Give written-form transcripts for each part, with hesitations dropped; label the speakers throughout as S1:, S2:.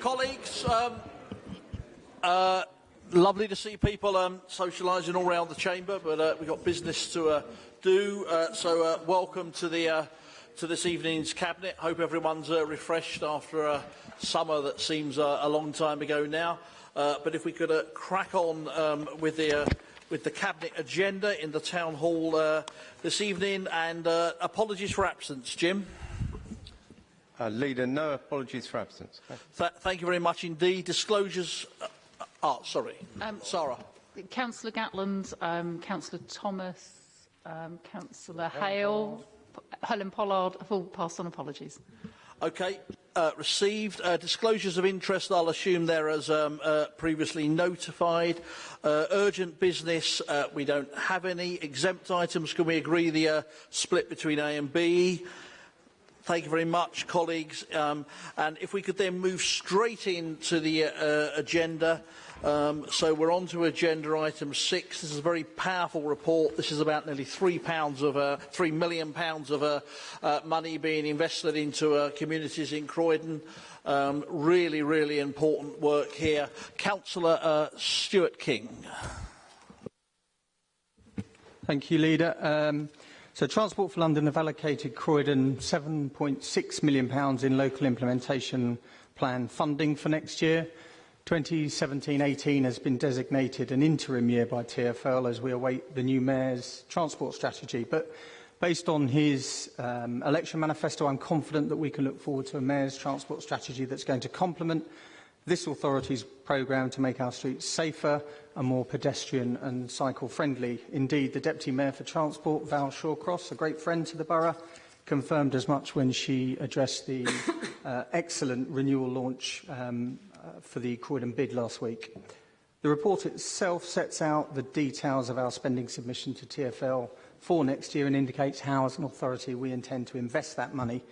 S1: Colleagues, lovely to see people socialising all around the chamber, but we've got business to do. So welcome to this evening's cabinet. Hope everyone's refreshed after a summer that seems a long time ago now. But if we could crack on with the cabinet agenda in the town hall this evening, and apologies for absence, Jim.
S2: Leader, no apologies for absence.
S1: Thank you very much indeed. Disclosures. Sorry. Sarah.
S3: Councillor Gatland, Councillor Thomas, Councillor Hale, Helen Pollard have all passed on apologies.
S1: Okay. Received. Disclosures of interest, I'll assume they're as previously notified. Urgent business, we don't have any. Exempt items, can we agree the split between A and B? Thank you very much, colleagues. And if we could then move straight into the agenda. So we're on to agenda item 6. This is a very powerful report. This is about nearly £3 million of money being invested into communities in Croydon. Really, really important work here. Councillor Stuart King.
S4: Thank you, Leader. So Transport for London have allocated Croydon £7.6 million in local implementation plan funding for next year. 2017-18 has been designated an interim year by TfL as we await the new Mayor's transport strategy. But based on his election manifesto, I'm confident that we can look forward to a Mayor's transport strategy that's going to complement this authority's programme to make our streets safer and more pedestrian and cycle-friendly. Indeed, the Deputy Mayor for Transport, Val Shawcross, a great friend to the borough, confirmed as much when she addressed the excellent renewal launch for the Croydon bid last week. The report itself sets out the details of our spending submission to TfL for next year and indicates how, as an authority, we intend to invest that money.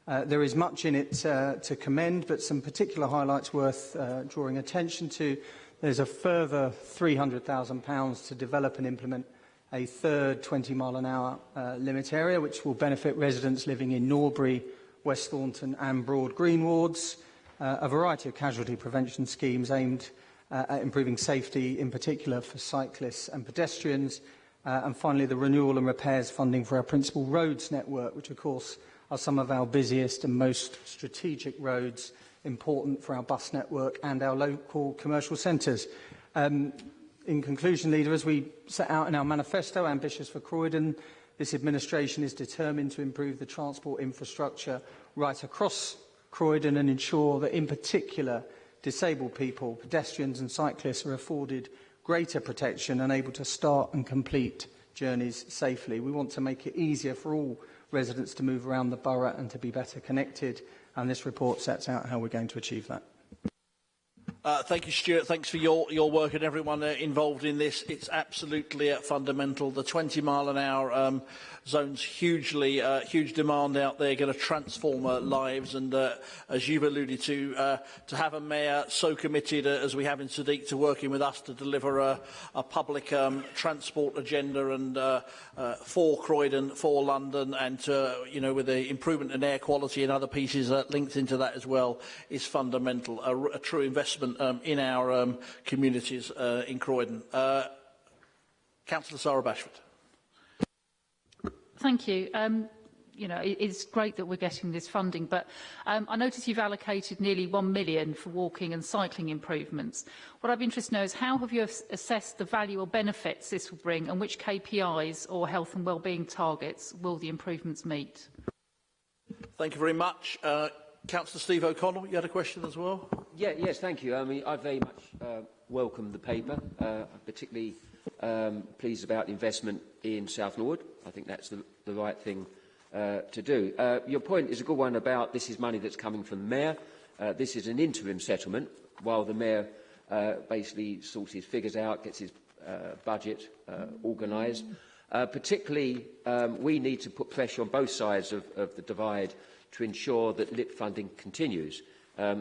S4: There is much in it to commend, but some particular highlights worth drawing attention to. There's a further £300,000 to develop and implement a third 20-mile-an-hour limit area, which will benefit residents living in Norbury, West Thornton and Broad Green wards. A variety of casualty prevention schemes aimed at improving safety, in particular for cyclists and pedestrians. And finally, the renewal and repairs funding for our principal roads network, which, of course, are some of our busiest and most strategic roads, important for our bus network and our local commercial centres. In conclusion, Leader, as we set out in our manifesto, Ambitious for Croydon, this administration is determined to improve the transport infrastructure right across Croydon and ensure that, in particular, disabled people, pedestrians and cyclists are afforded greater protection and able to start and complete journeys safely. We want to make it easier for all residents to move around the borough and to be better connected, and this report sets out how we're going to achieve that.
S1: Thank you, Stuart. Thanks for your work and everyone involved in this. It's absolutely fundamental. The 20-mile-an-hour zone's huge demand out there, going to transform lives. And as you've alluded to have a mayor so committed as we have in Sadiq to working with us to deliver a public transport agenda and for Croydon, for London, and with the improvement in air quality and other pieces linked into that as well, is fundamental. A true investment in our communities in Croydon. Councillor Sarah Bashford.
S3: Thank you. It's great that we're getting this funding, but I notice you've allocated nearly £1 million for walking and cycling improvements. What I'd be interested to know is how have you assessed the value or benefits this will bring, and which KPIs or health and wellbeing targets will the improvements meet?
S1: Thank you very much. Councillor Steve O'Connell, you had a question as well?
S5: Yes, thank you. I mean, I very much welcome the paper. I'm particularly pleased about investment in South Norwood. I think that's the right thing to do. Your point is a good one about this is money that's coming from the Mayor. This is an interim settlement while the Mayor basically sorts his figures out, gets his budget organised. Particularly, we need to put pressure on both sides of the divide to ensure that LIP funding continues.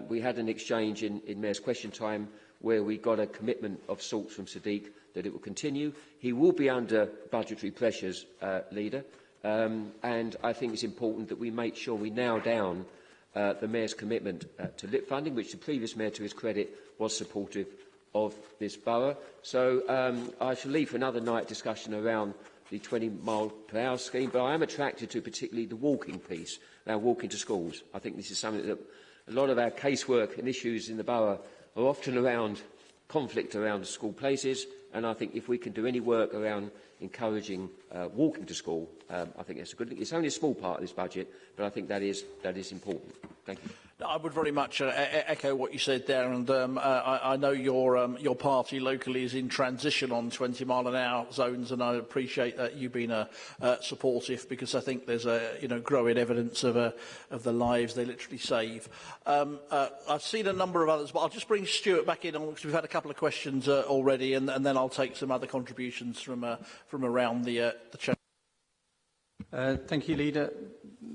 S5: We had an exchange in Mayor's question time where we got a commitment of sorts from Sadiq that it will continue. He will be under budgetary pressures, Leader, and I think it's important that we make sure we nail down the Mayor's commitment to LIP funding, which the previous Mayor, to his credit, was supportive of this borough. So I shall leave for another night discussion around the 20-mile-per-hour scheme, but I am attracted to particularly the walking piece, around walking to schools. I think this is something that a lot of our casework and issues in the borough are often around conflict around school places, and I think if we can do any work around encouraging walking to school, I think that's a good thing. It's only a small part of this budget, but I think that is important. Thank you.
S1: I would very much echo what you said there, and I know your party locally is in transition on 20-mile-an-hour zones, and I appreciate that you being supportive, because I think there's growing evidence of the lives they literally save. I've seen a number of others, but I'll just bring Stuart back in, because we've had a couple of questions already, and then I'll take some other contributions from around the chamber.
S4: Thank you, Leader.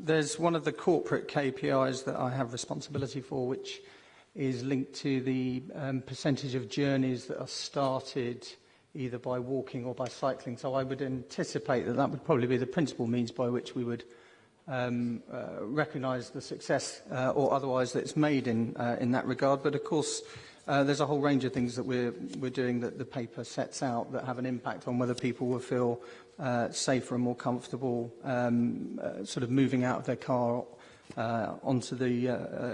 S4: There's one of the corporate KPIs that I have responsibility for, which is linked to the percentage of journeys that are started either by walking or by cycling. So I would anticipate that that would probably be the principal means by which we would recognise the success or otherwise that's made in that regard. But of course, there's a whole range of things that we're doing that the paper sets out that have an impact on whether people will feel safer and more comfortable sort of moving out of their car onto the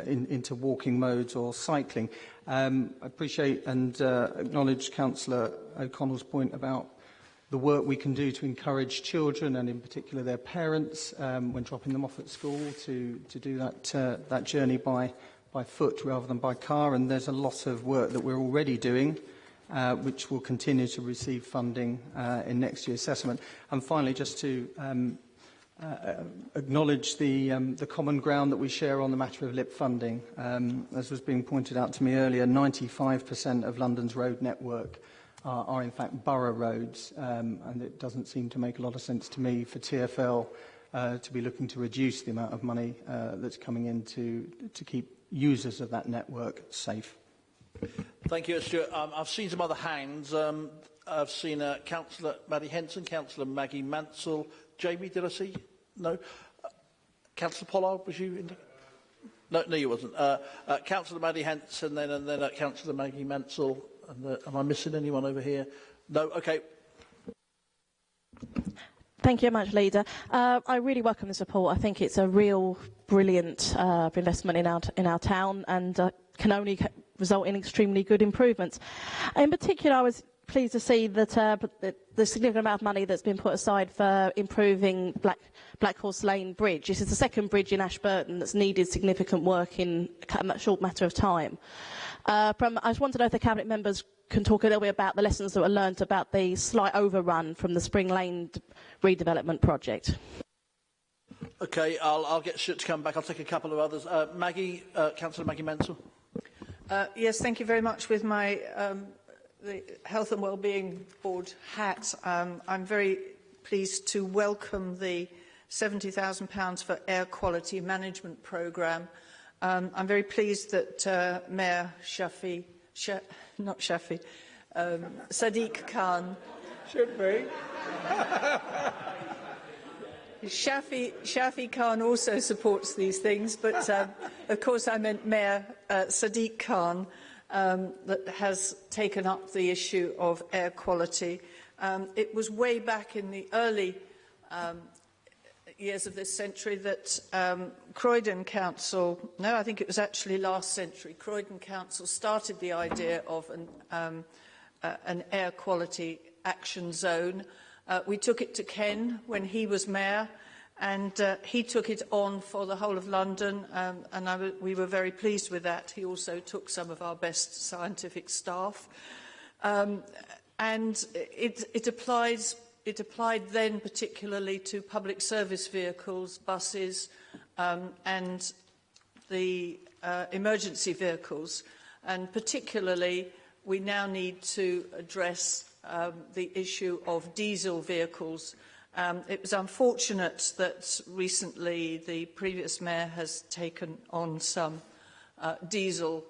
S4: into walking modes or cycling. I appreciate and acknowledge Councillor O'Connell's point about the work we can do to encourage children, and in particular their parents, when dropping them off at school, to do that journey by foot rather than by car. And there's a lot of work that we're already doing, which will continue to receive funding in next year's assessment. And finally, just to acknowledge the common ground that we share on the matter of LIP funding. As was being pointed out to me earlier, 95% of London's road network are in fact borough roads, and it doesn't seem to make a lot of sense to me for TfL to be looking to reduce the amount of money that's coming in to keep users of that network safe.
S1: Thank you, Stuart. I've seen some other hands. I've seen Councillor Maddie Henson, Councillor Maggie Mansell. Jamie, did I see? No. Councillor Pollard, was you in? No, you wasn't. Councillor Maddie Henson, and then Councillor Maggie Mansell. And, am I missing anyone over here? No. Okay.
S6: Thank you very much, Leader. I really welcome the support. I think it's a real brilliant investment in our town, and can only result in extremely good improvements. In particular, I was pleased to see that the significant amount of money that's been put aside for improving Black Horse Lane Bridge. This is the second bridge in Ashburton that's needed significant work in a short matter of time. I just want to know if the Cabinet members can talk a little bit about the lessons that were learned about the slight overrun from the Spring Lane redevelopment project.
S1: Okay, I'll get Stuart to come back. I'll take a couple of others. Maggie, Councillor Maggie Mansell.
S7: Yes, thank you very much. With my the Health and Wellbeing Board hat, I'm very pleased to welcome the £70,000 for air quality management programme. I'm very pleased that Mayor Sadiq Khan should be. Shafi Khan also supports these things, but of course I meant Mayor Sadiq Khan, that has taken up the issue of air quality. It was way back in the early years of this century that Croydon Council, no, I think it was actually last century, Croydon Council started the idea of an air quality action zone. We took it to Ken when he was mayor, and he took it on for the whole of London, and we were very pleased with that. He also took some of our best scientific staff. And it applied then particularly to public service vehicles, buses, and the emergency vehicles. And particularly, we now need to address the issue of diesel vehicles. It was unfortunate that recently the previous mayor has taken on some diesel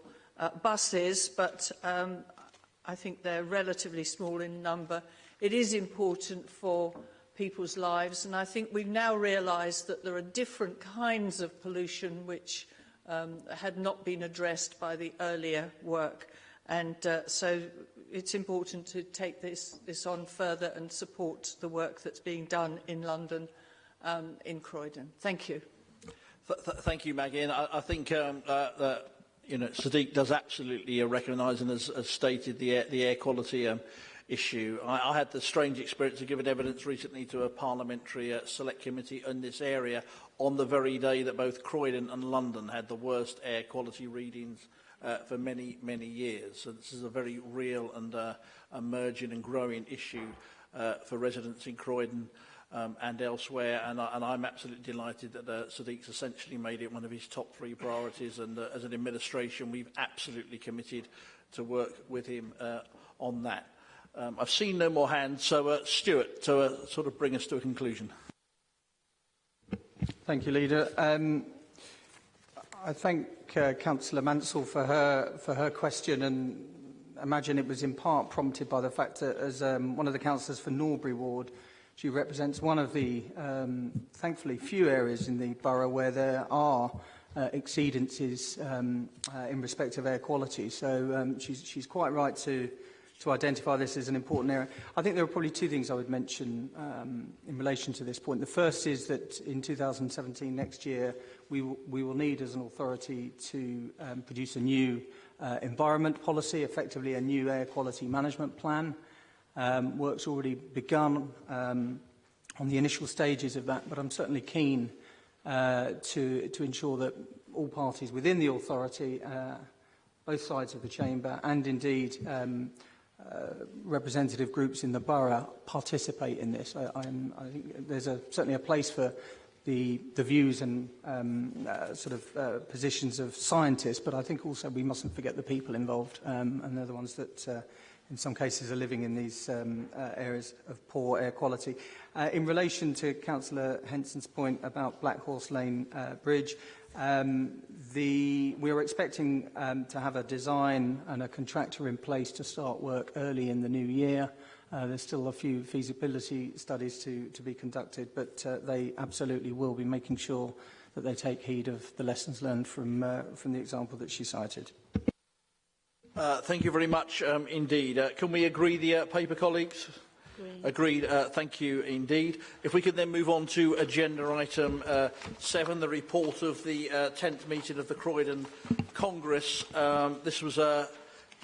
S7: buses, but I think they're relatively small in number. It is important for people's lives, and I think we've now realised that there are different kinds of pollution which had not been addressed by the earlier work. And so it's important to take this on further and support the work that's being done in London, in Croydon. Thank you.
S1: Thank you, Maggie. And I think that Sadiq does absolutely recognise and has stated the air quality issue. I had the strange experience of giving evidence recently to a parliamentary select committee in this area on the very day that both Croydon and London had the worst air quality readings for many, many years. So this is a very real and emerging and growing issue for residents in Croydon and elsewhere, and I'm absolutely delighted that Sadiq's essentially made it one of his top 3 priorities, and as an administration we've absolutely committed to work with him on that. I've seen no more hands, so Stuart, to sort of bring us to a conclusion.
S4: Thank you, Leader. I thank Councillor Mansell for her question, and imagine it was in part prompted by the fact that as one of the councillors for Norbury Ward, she represents one of the, thankfully, few areas in the borough where there are exceedances in respect of air quality. So she's quite right to identify this as an important area. I think there are probably 2 things I would mention in relation to this point. The first is that in 2017, next year, we will need as an authority to produce a new environment policy, effectively a new air quality management plan. Work's already begun on the initial stages of that, but I'm certainly keen to ensure that all parties within the authority, both sides of the chamber, and indeed representative groups in the borough participate in this. I think there's certainly a place for the views and positions of scientists, but I think also we mustn't forget the people involved, and they're the ones that in some cases are living in these areas of poor air quality. In relation to Councillor Henson's point about Black Horse Lane Bridge, we are expecting to have a design and a contractor in place to start work early in the new year. There's still a few feasibility studies to be conducted, but they absolutely will be making sure that they take heed of the lessons learned from the example that she cited.
S1: Thank you very much indeed. Can we agree the paper, colleagues? Agreed. Thank you indeed. If we could then move on to agenda item 7, the report of the 10th meeting of the Croydon Congress. This was a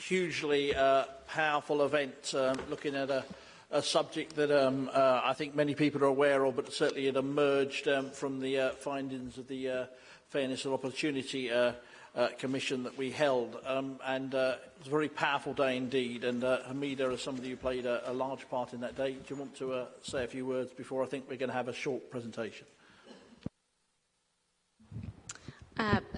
S1: hugely powerful event, looking at a subject that I think many people are aware of, but certainly it emerged from the findings of the Fairness and Opportunity Commission that we held, and it was a very powerful day indeed. And Hamida, as somebody who played a large part in that day, do you want to say a few words before I think we're going to have a short presentation?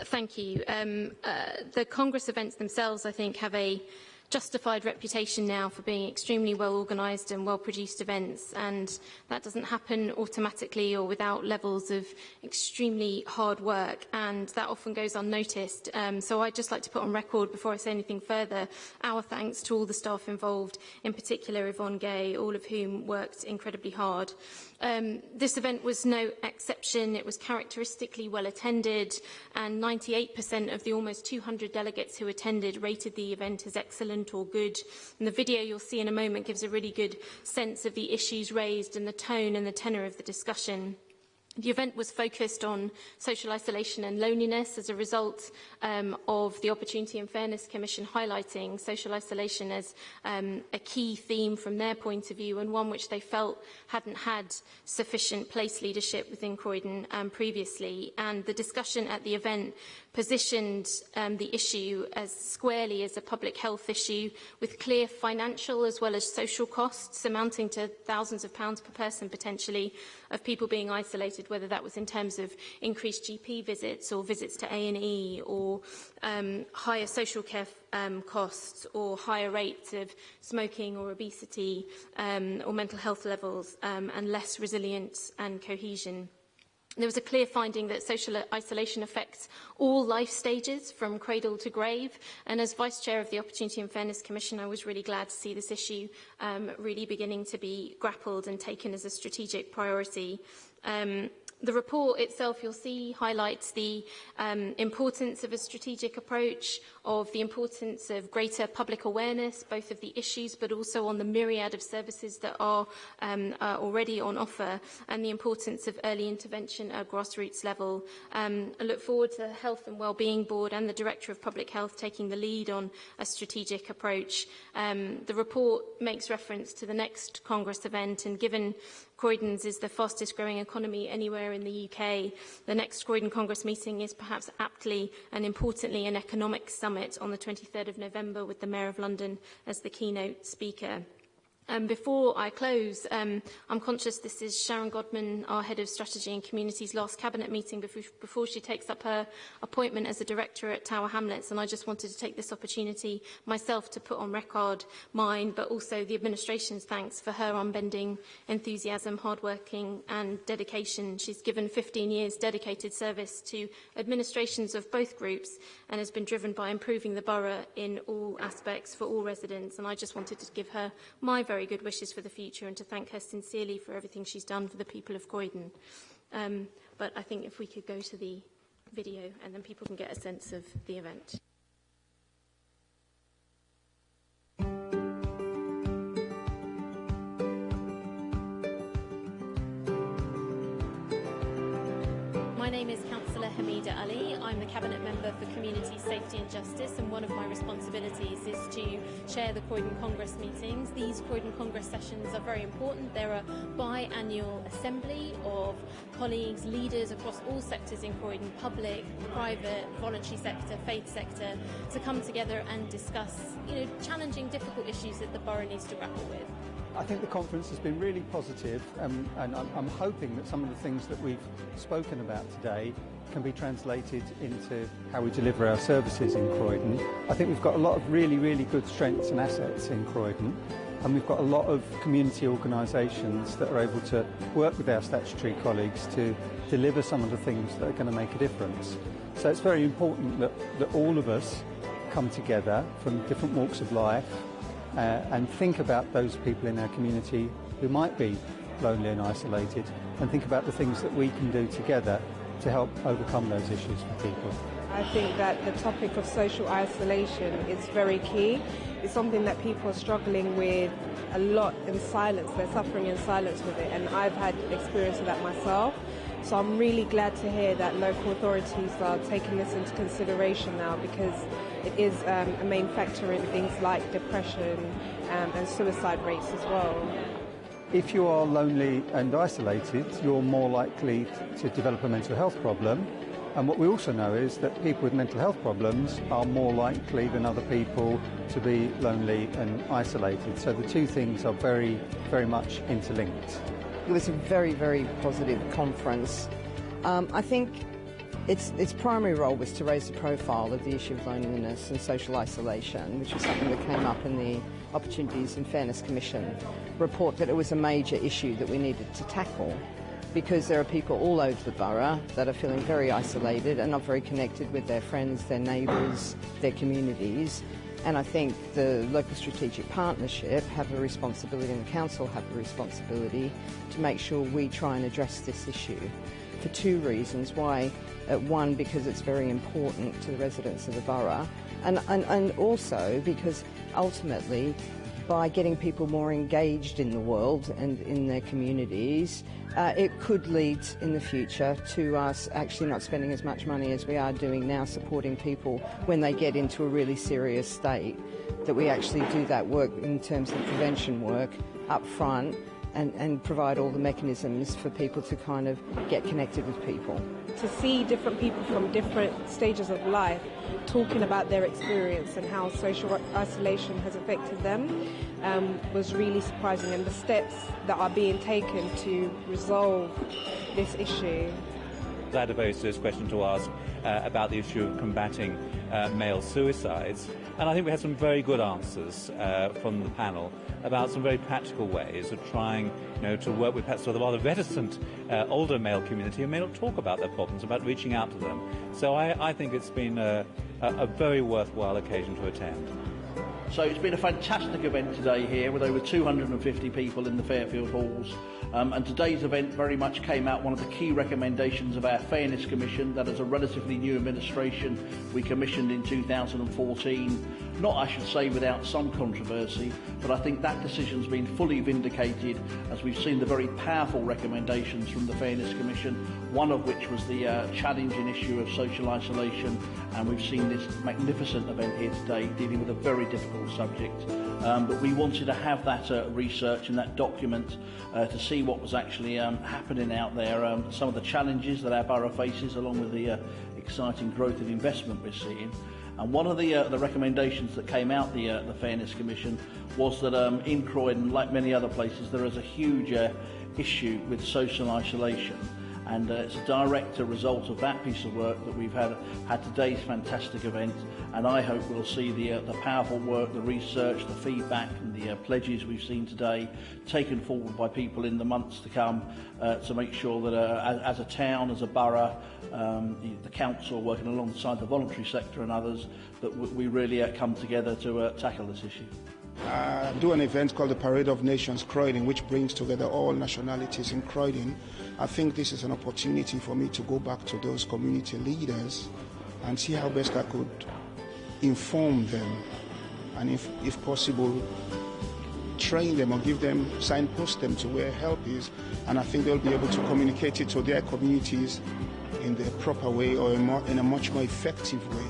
S8: Thank you. The Congress events themselves, I think, have a justified reputation now for being extremely well organised and well produced events, and that doesn't happen automatically or without levels of extremely hard work, and that often goes unnoticed. So I'd just like to put on record, before I say anything further, our thanks to all the staff involved, in particular Yvonne Gay, all of whom worked incredibly hard. This event was no exception. It was characteristically well attended, and 98% of the almost 200 delegates who attended rated the event as excellent or good. And the video you'll see in a moment gives a really good sense of the issues raised and the tone and the tenor of the discussion. The event was focused on social isolation and loneliness as a result of the Opportunity and Fairness Commission highlighting social isolation as a key theme from their point of view, and one which they felt hadn't had sufficient place leadership within Croydon previously. And the discussion at the event positioned the issue as squarely as a public health issue, with clear financial as well as social costs amounting to thousands of pounds per person potentially of people being isolated, whether that was in terms of increased GP visits or visits to A&E, or higher social care costs, or higher rates of smoking or obesity, or mental health levels, and less resilience and cohesion. There was a clear finding that social isolation affects all life stages, from cradle to grave. And as Vice Chair of the Opportunity and Fairness Commission, I was really glad to see this issue really beginning to be grappled and taken as a strategic priority. The report itself, you'll see, highlights the importance of a strategic approach, of the importance of greater public awareness, both of the issues, but also on the myriad of services that are already on offer, and the importance of early intervention at a grassroots level. I look forward to the Health and Wellbeing Board and the Director of Public Health taking the lead on a strategic approach. The report makes reference to the next Congress event, and given Croydon's is the fastest growing economy anywhere in the UK, the next Croydon Congress meeting is perhaps aptly and importantly an economic summit on the 23rd of November with the Mayor of London as the keynote speaker. Before I close, I'm conscious this is Sharon Godman, our Head of Strategy and Community's last Cabinet meeting before she takes up her appointment as a Director at Tower Hamlets, and I just wanted to take this opportunity myself to put on record mine, but also the administration's thanks for her unbending enthusiasm, hardworking and dedication. She's given 15 years dedicated service to administrations of both groups and has been driven by improving the borough in all aspects for all residents, and I just wanted to give her my very good wishes for the future and to thank her sincerely for everything she's done for the people of Croydon. But I think if we could go to the video and then people can get a sense of the event. My name is Councillor Hamida Ali. I'm the Cabinet Member for Community Safety and Justice, and one of my responsibilities is to chair the Croydon Congress meetings. These Croydon Congress sessions are very important. They're a biannual assembly of colleagues, leaders across all sectors in Croydon, public, private, voluntary sector, faith sector, to come together and discuss, challenging, difficult issues that the borough needs to grapple with.
S4: I think the conference has been really positive, and I'm hoping that some of the things that we've spoken about today can be translated into how we deliver our services in Croydon. I think we've got a lot of really, really good strengths and assets in Croydon, and we've got a lot of community organisations that are able to work with our statutory colleagues to deliver some of the things that are going to make a difference. So it's very important that all of us come together from different walks of life and think about those people in our community who might be lonely and isolated, and think about the things that we can do together to help overcome those issues for people.
S9: I think that the topic of social isolation is very key. It's something that people are struggling with a lot in silence. They're suffering in silence with it, and I've had experience of that myself. So I'm really glad to hear that local authorities are taking this into consideration now, because it is a main factor in things like depression and suicide rates as well.
S4: If you are lonely and isolated, you're more likely to develop a mental health problem. And what we also know is that people with mental health problems are more likely than other people to be lonely and isolated. So the two things are very, very much interlinked.
S10: It was a very, very positive conference. I think its primary role was to raise the profile of the issue of loneliness and social isolation, which was something that came up in the Opportunities and Fairness Commission report, that it was a major issue that we needed to tackle, because there are people all over the borough that are feeling very isolated and not very connected with their friends, their neighbours, their communities. And I think the local strategic partnership have a responsibility, and the council have a responsibility to make sure we try and address this issue for two reasons. Why? One, because it's very important to the residents of the borough, and also because ultimately, by getting people more engaged in the world and in their communities, it could lead in the future to us actually not spending as much money as we are doing now supporting people when they get into a really serious state, that we actually do that work in terms of prevention work up front and provide all the mechanisms for people to kind of get connected with people.
S9: To see different people from different stages of life talking about their experience and how social isolation has affected them was really surprising, and the steps that are being taken to resolve this issue.
S11: I had a very serious question to ask about the issue of combating male suicides, and I think we had some very good answers from the panel about some very practical ways of trying to work with perhaps the rather reticent older male community who may not talk about their problems, about reaching out to them. So I think it's been a very worthwhile occasion to attend.
S1: So it's been a fantastic event today here with over 250 people in the Fairfield halls. And today's event very much came out one of the key recommendations of our Fairness Commission, that as a relatively new administration we commissioned in 2014. Not, I should say, without some controversy, but I think that decision's been fully vindicated as we've seen the very powerful recommendations from the Fairness Commission, one of which was the challenging issue of social isolation, and we've seen this magnificent event here today dealing with a very difficult subject. But we wanted to have that research and that document to see what was actually happening out there, some of the challenges that our borough faces, along with the exciting growth in investment we're seeing. And one of the recommendations that came out the Fairness Commission was that in Croydon, like many other places, there is a huge issue with social isolation. And it's a direct result of that piece of work that we've had today's fantastic event, and I hope we'll see the powerful work, the research, the feedback and the pledges we've seen today taken forward by people in the months to come to make sure that as a town, as a borough, the council working alongside the voluntary sector and others, that we really come together to tackle this issue.
S12: Do an event called the Parade of Nations Croydon, which brings together all nationalities in Croydon. I think this is an opportunity for me to go back to those community leaders and see how best I could inform them, and if possible, train them or give them, signpost them to where help is, and I think they'll be able to communicate it to their communities in the proper way, or in a much more effective way.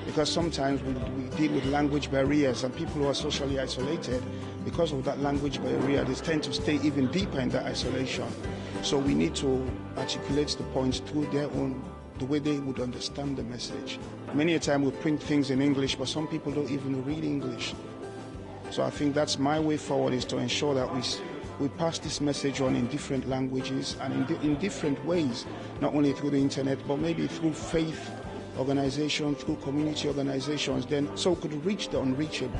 S12: Because sometimes we deal with language barriers, and people who are socially isolated, because of that language barrier, they tend to stay even deeper in that isolation. So we need to articulate the points through the way they would understand the message. Many a time we print things in English, but some people don't even read English. So I think that's my way forward, is to ensure that we pass this message on in different languages and in different ways, not only through the internet, but maybe through faith organizations, through community organizations, then so we could reach the unreachable.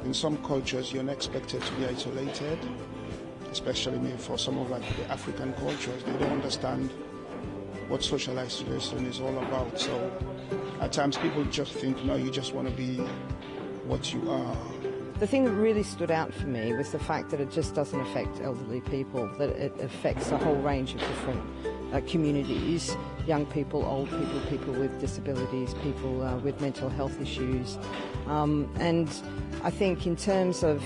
S12: In some cultures, you're not expected to be isolated, especially maybe for some of like the African cultures. They don't understand what social isolation is all about. So at times people just think, no, you just want to be what you are.
S10: The thing that really stood out for me was the fact that it just doesn't affect elderly people, that it affects a whole range of different communities, young people, old people, people with disabilities, people with mental health issues. And I think in terms of,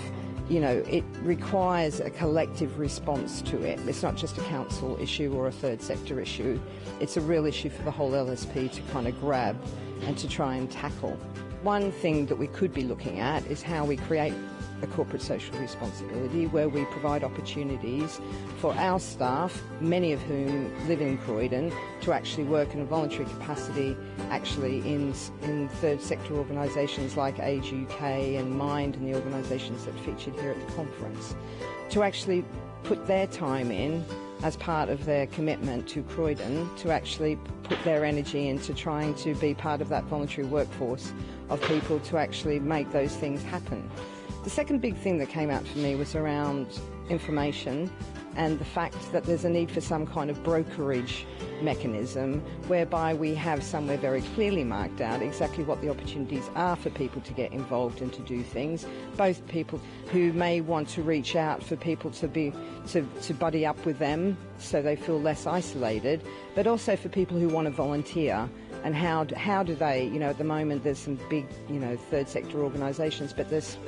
S10: you know, it requires a collective response to it. It's not just a council issue or a third sector issue. It's a real issue for the whole LSP to kind of grab and to try and tackle. One thing that we could be looking at is how we create a corporate social responsibility where we provide opportunities for our staff, many of whom live in Croydon, to actually work in a voluntary capacity actually in third sector organisations like Age UK and Mind and the organisations that featured here at the conference, to actually put their time in as part of their commitment to Croydon, to actually put their energy into trying to be part of that voluntary workforce of people to actually make those things happen. The second big thing that came out for me was around information and the fact that there's a need for some kind of brokerage mechanism whereby we have somewhere very clearly marked out exactly what the opportunities are for people to get involved and to do things, both people who may want to reach out for people to buddy up with them so they feel less isolated, but also for people who want to volunteer. And how do they, you know, at the moment there's some big, you know, third sector organisations, but there's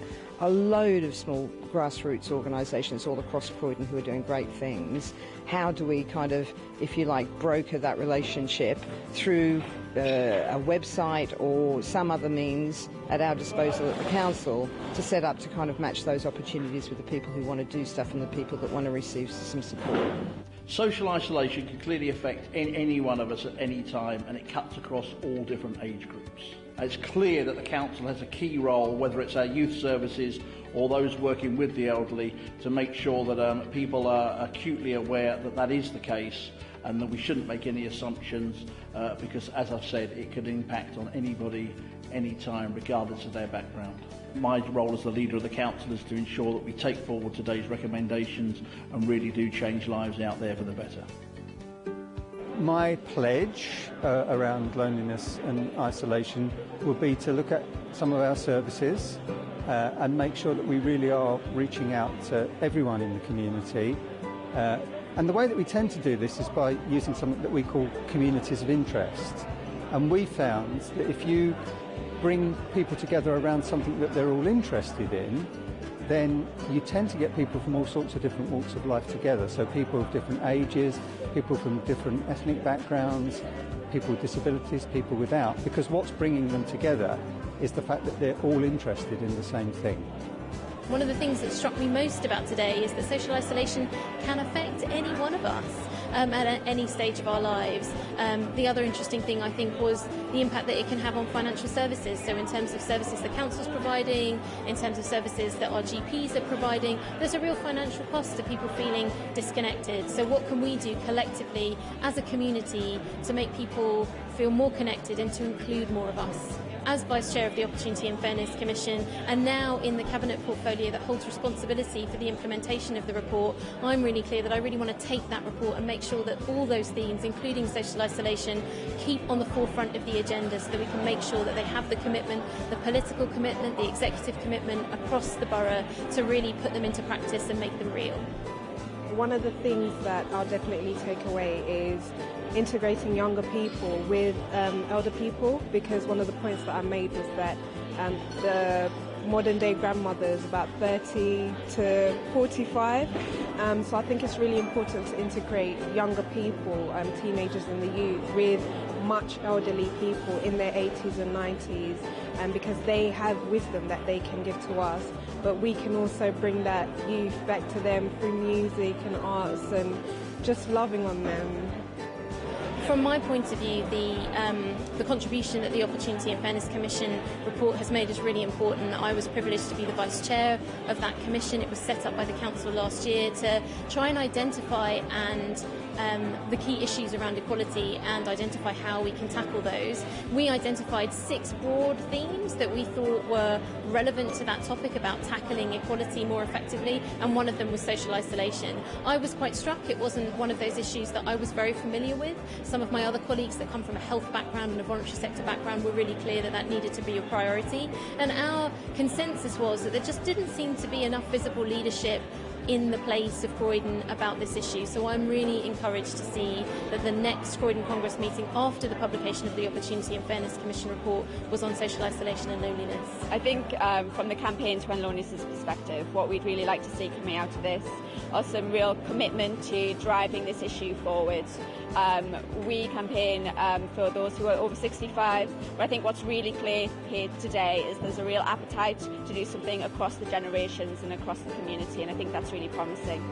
S10: a load of small grassroots organisations all across Croydon who are doing great things. How do we kind of, if you like, broker that relationship through a website or some other means at our disposal at the council to set up to kind of match those opportunities with the people who want to do stuff and the people that want to receive some support?
S1: Social isolation can clearly affect any one of us at any time, and it cuts across all different age groups. It's clear that the council has a key role, whether it's our youth services or those working with the elderly, to make sure that people are acutely aware that that is the case, and that we shouldn't make any assumptions because, as I've said, it could impact on anybody, anytime, regardless of their background. My role as the leader of the council is to ensure that we take forward today's recommendations and really do change lives out there for the better.
S4: My pledge around loneliness and isolation would be to look at some of our services and make sure that we really are reaching out to everyone in the community. And the way that we tend to do this is by using something that we call communities of interest. And we found that if you bring people together around something that they're all interested in, then you tend to get people from all sorts of different walks of life together. So people of different ages, people from different ethnic backgrounds, people with disabilities, people without. Because what's bringing them together is the fact that they're all interested in the same thing.
S8: One of the things that struck me most about today is that social isolation can affect any one of us at any stage of our lives. The other interesting thing, I think, was the impact that it can have on financial services. So in terms of services the council's providing, in terms of services that our GPs are providing, there's a real financial cost to people feeling disconnected. So what can we do collectively as a community to make people feel more connected and to include more of us? As Vice Chair of the Opportunity and Fairness Commission, and now in the Cabinet portfolio that holds responsibility for the implementation of the report, I'm really clear that I really want to take that report and make sure that all those themes, including social isolation, keep on the forefront of the agenda so that we can make sure that they have the commitment, the political commitment, the executive commitment across the borough to really put them into practice and make them real.
S9: One of the things that I'll definitely take away is integrating younger people with elder people, because one of the points that I made was that the modern day grandmothers about 30 to 45, so I think it's really important to integrate younger people, teenagers and the youth, with much elderly people in their 80s and 90s, because they have wisdom that they can give to us, but we can also bring that youth back to them through music and arts and just loving on them.
S8: From my point of view, the contribution that the Opportunity and Fairness Commission report has made is really important. I was privileged to be the Vice Chair of that Commission. It was set up by the Council last year to try and identify the key issues around equality and identify how we can tackle those. We identified 6 broad themes that we thought were relevant to that topic about tackling equality more effectively, and one of them was social isolation. I was quite struck it wasn't one of those issues that I was very familiar with. Some of my other colleagues that come from a health background and a voluntary sector background were really clear that that needed to be a priority, and our consensus was that there just didn't seem to be enough visible leadership in the place of Croydon about this issue. So I'm really encouraged to see that the next Croydon Congress meeting after the publication of the Opportunity and Fairness Commission report was on social isolation and loneliness.
S13: I think from the Campaign to End Loneliness perspective, what we'd really like to see coming out of this are some real commitment to driving this issue forward. We campaign for those who are over 65, but I think what's really clear here today is there's a real appetite to do something across the generations and across the community, and I think that's really promising.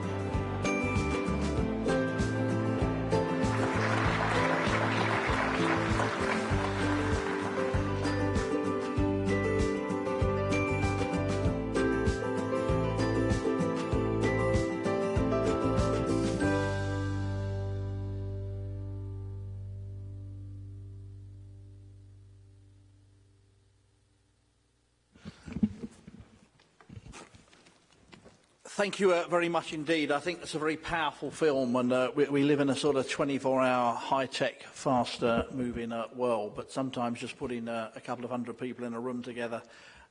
S1: Thank you very much indeed. I think it's a very powerful film, and we live in a sort of 24-hour, high-tech, faster-moving world, but sometimes just putting a couple of hundred people in a room together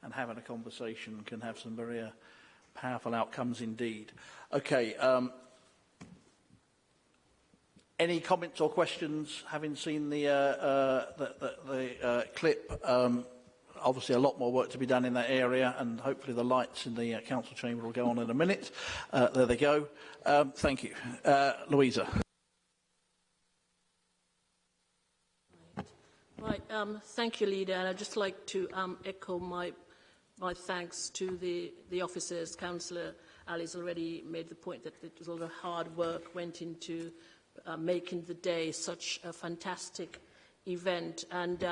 S1: and having a conversation can have some very powerful outcomes indeed. Okay, any comments or questions having seen the clip? Obviously a lot more work to be done in that area, and hopefully the lights in the council chamber will go on in a minute. There they go. Thank you. Louisa.
S14: Right, thank you, Leader, and I'd just like to echo my thanks to the officers. Councillor Ali's already made the point that a lot of hard work went into making the day such a fantastic event, and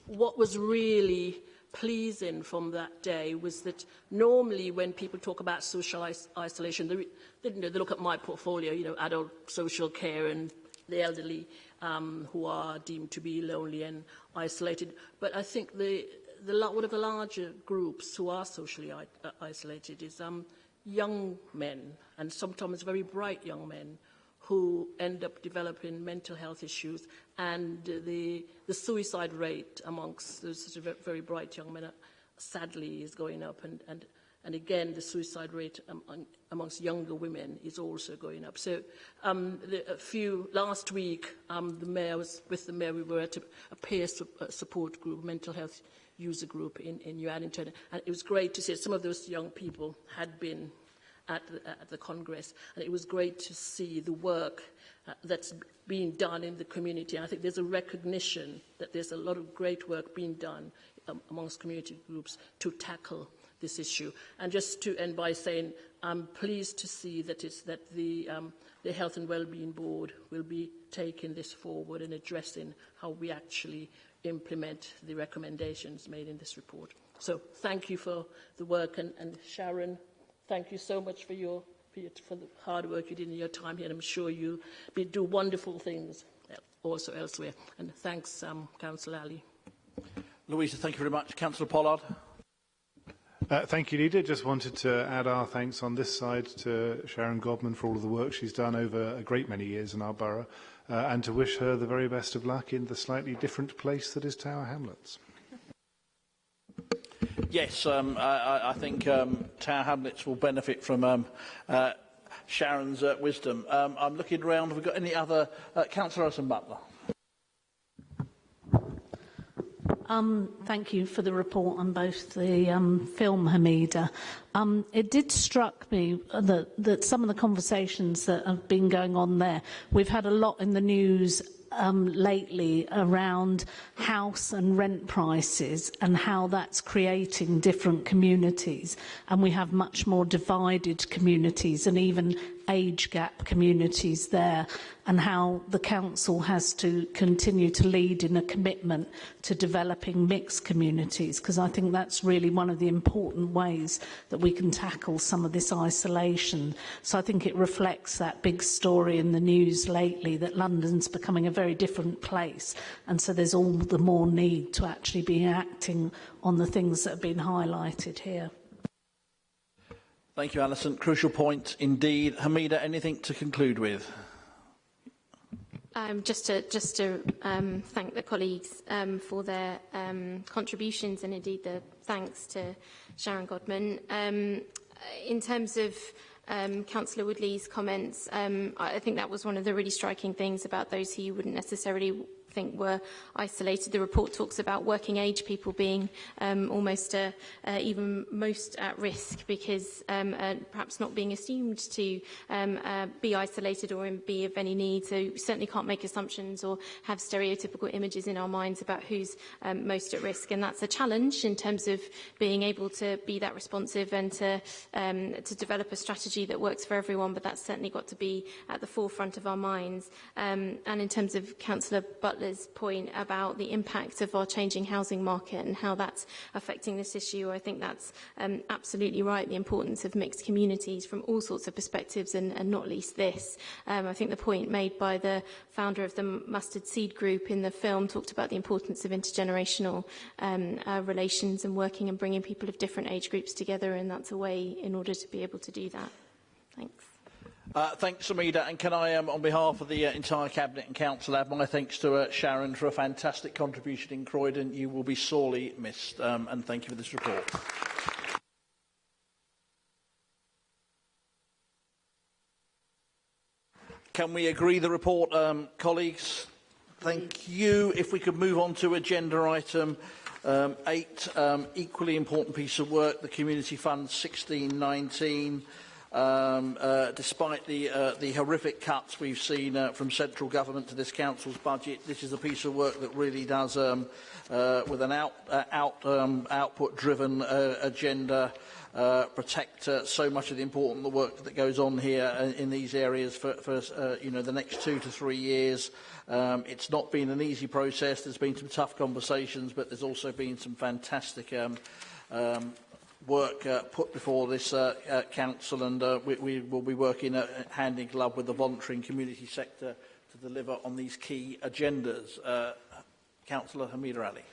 S14: what was really pleasing from that day was that normally when people talk about social isolation, they look at my portfolio, adult social care and the elderly who are deemed to be lonely and isolated. But I think one of the larger groups who are socially isolated is young men, and sometimes very bright young men, who end up developing mental health issues, and the suicide rate amongst those sort of very bright young men sadly is going up, and again, the suicide rate amongst younger women is also going up. So last week, the mayor was with the mayor. We were at a peer support group, mental health user group in New Addington, and it was great to see some of those young people had been at the Congress, and it was great to see the work that's being done in the community. And I think there's a recognition that there's a lot of great work being done amongst community groups to tackle this issue. And just to end by saying, I'm pleased to see that the Health and Wellbeing Board will be taking this forward and addressing how we actually implement the recommendations made in this report. So thank you for the work, and Sharon, thank you so much for the hard work you did in your time here, and I'm sure you'll do wonderful things also elsewhere. And thanks, Councillor Ali.
S1: Louisa, thank you very much. Councillor Pollard.
S15: Thank you, Leader. Just wanted to add our thanks on this side to Sharon Godman for all of the work she's done over a great many years in our borough, and to wish her the very best of luck in the slightly different place that is Tower Hamlets.
S1: Yes, I think Tower Hamlets will benefit from Sharon's wisdom. I'm looking around. Have we got any other? Councillor Alison Butler.
S16: Thank you for the report on both the film, Hamida. It did struck me that some of the conversations that have been going on there, we've had a lot in the news lately around house and rent prices and how that's creating different communities, and we have much more divided communities and even age gap communities there, and how the council has to continue to lead in a commitment to developing mixed communities, because I think that's really one of the important ways that we can tackle some of this isolation. So I think it reflects that big story in the news lately that London's becoming a very different place, and so there's all the more need to actually be acting on the things that have been highlighted here.
S1: Thank you, Alison. Crucial point indeed. Hamida, anything to conclude with?
S8: Just to thank the colleagues for their contributions, and indeed the thanks to Sharon Godman. In terms of Councillor Woodley's comments, I think that was one of the really striking things about those who you wouldn't necessarily think were isolated. The report talks about working age people being almost even most at risk, because perhaps not being assumed to be isolated or be of any need. So we certainly can't make assumptions or have stereotypical images in our minds about who's most at risk, and that's a challenge in terms of being able to be that responsive and to develop a strategy that works for everyone, but that's certainly got to be at the forefront of our minds. And in terms of Councillor Butler's point about the impact of our changing housing market and how that's affecting this issue, I think that's absolutely right. The importance of mixed communities from all sorts of perspectives, and not least this. I think the point made by the founder of the Mustard Seed Group in the film talked about the importance of intergenerational relations and working and bringing people of different age groups together, and that's a way in order to be able to do that. Thanks.
S1: Thanks, Hamida. And can I, on behalf of the entire Cabinet and Council, add my thanks to Sharon for a fantastic contribution in Croydon. You will be sorely missed, and thank you for this report. Can we agree the report, colleagues? Thank you. If we could move on to agenda item 8, equally important piece of work, the Community Fund 1619. Despite the horrific cuts we've seen from central government to this council's budget, this is a piece of work that really does, with an output-driven agenda, protect so much of the important work that goes on here in these areas for the next 2 to 3 years. It's not been an easy process. There's been some tough conversations, but there's also been some fantastic work put before this council, and we will be working hand in glove with the voluntary and community sector to deliver on these key agendas. Councillor Hamida Ali.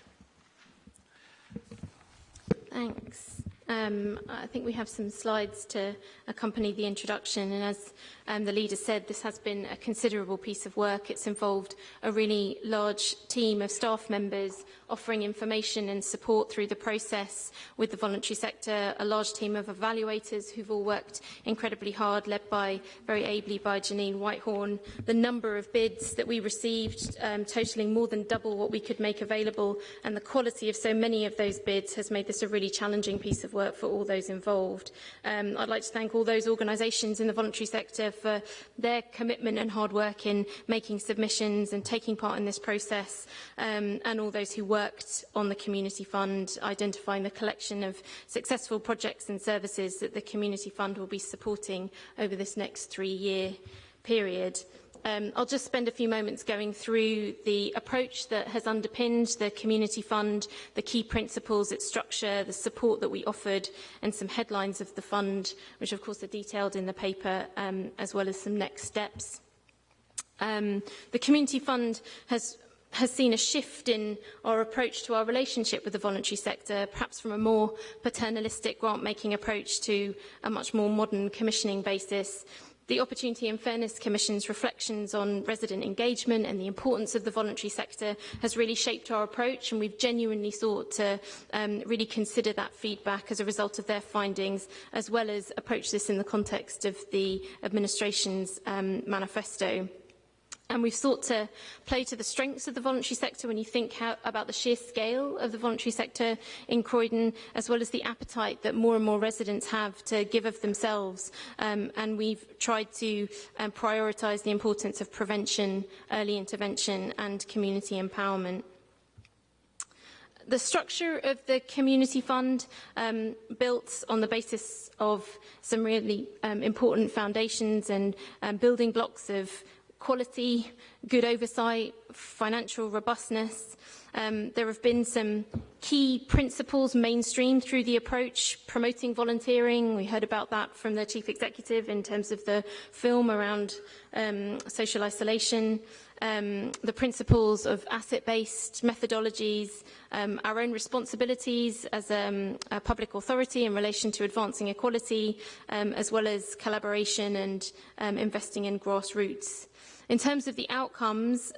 S8: Thanks. I think we have some slides to accompany the introduction, and as the leader said, this has been a considerable piece of work. It's involved a really large team of staff members offering information and support through the process with the voluntary sector, a large team of evaluators who've all worked incredibly hard, led very ably by Janine Whitehorn. The number of bids that we received, totalling more than double what we could make available, and the quality of so many of those bids has made this a really challenging piece of work for all those involved. I'd like to thank all those organisations in the voluntary sector for their commitment and hard work in making submissions and taking part in this process, and all those who worked on the Community Fund, identifying the collection of successful projects and services that the Community Fund will be supporting over this next 3-year period. I'll just spend a few moments going through the approach that has underpinned the Community Fund, the key principles, its structure, the support that we offered, and some headlines of the fund, which of course are detailed in the paper, as well as some next steps. The Community Fund has seen a shift in our approach to our relationship with the voluntary sector, perhaps from a more paternalistic grant-making approach to a much more modern commissioning basis. The Opportunity and Fairness Commission's reflections on resident engagement and the importance of the voluntary sector has really shaped our approach, and we've genuinely sought to really consider that feedback as a result of their findings, as well as approach this in the context of the administration's manifesto. And we've sought to play to the strengths of the voluntary sector when you think about the sheer scale of the voluntary sector in Croydon, as well as the appetite that more and more residents have to give of themselves. And we've tried to prioritise the importance of prevention, early intervention and community empowerment. The structure of the Community Fund built on the basis of some really important foundations and building blocks of quality, good oversight, financial robustness. There have been some key principles mainstreamed through the approach, promoting volunteering. We heard about that from the Chief Executive in terms of the film around social isolation. The principles of asset-based methodologies, our own responsibilities as a public authority in relation to advancing equality, as well as collaboration and investing in grassroots. In terms of the outcomes,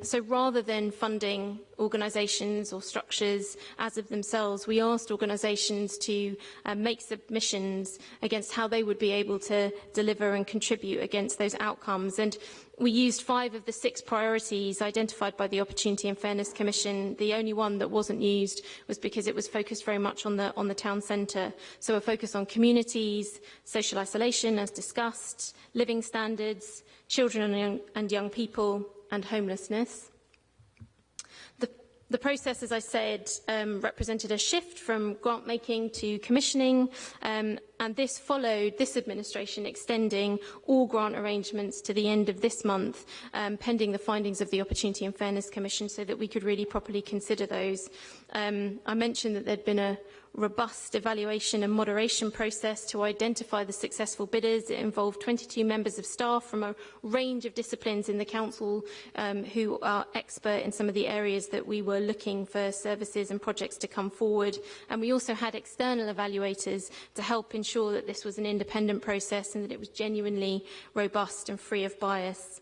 S8: so rather than funding organisations or structures as of themselves, we asked organisations to make submissions against how they would be able to deliver and contribute against those outcomes. And we used 5 of the 6 priorities identified by the Opportunity and Fairness Commission. The only one that wasn't used was because it was focused very much on the town centre. So a focus on communities, social isolation as discussed, living standards, children and young people, and homelessness. The process, as I said, represented a shift from grant-making to commissioning, and this followed this administration extending all grant arrangements to the end of this month, pending the findings of the Opportunity and Fairness Commission, so that we could really properly consider those. I mentioned that there'd been a robust evaluation and moderation process to identify the successful bidders. It involved 22 members of staff from a range of disciplines in the council who are expert in some of the areas that we were looking for services and projects to come forward. And we also had external evaluators to help ensure that this was an independent process and that it was genuinely robust and free of bias.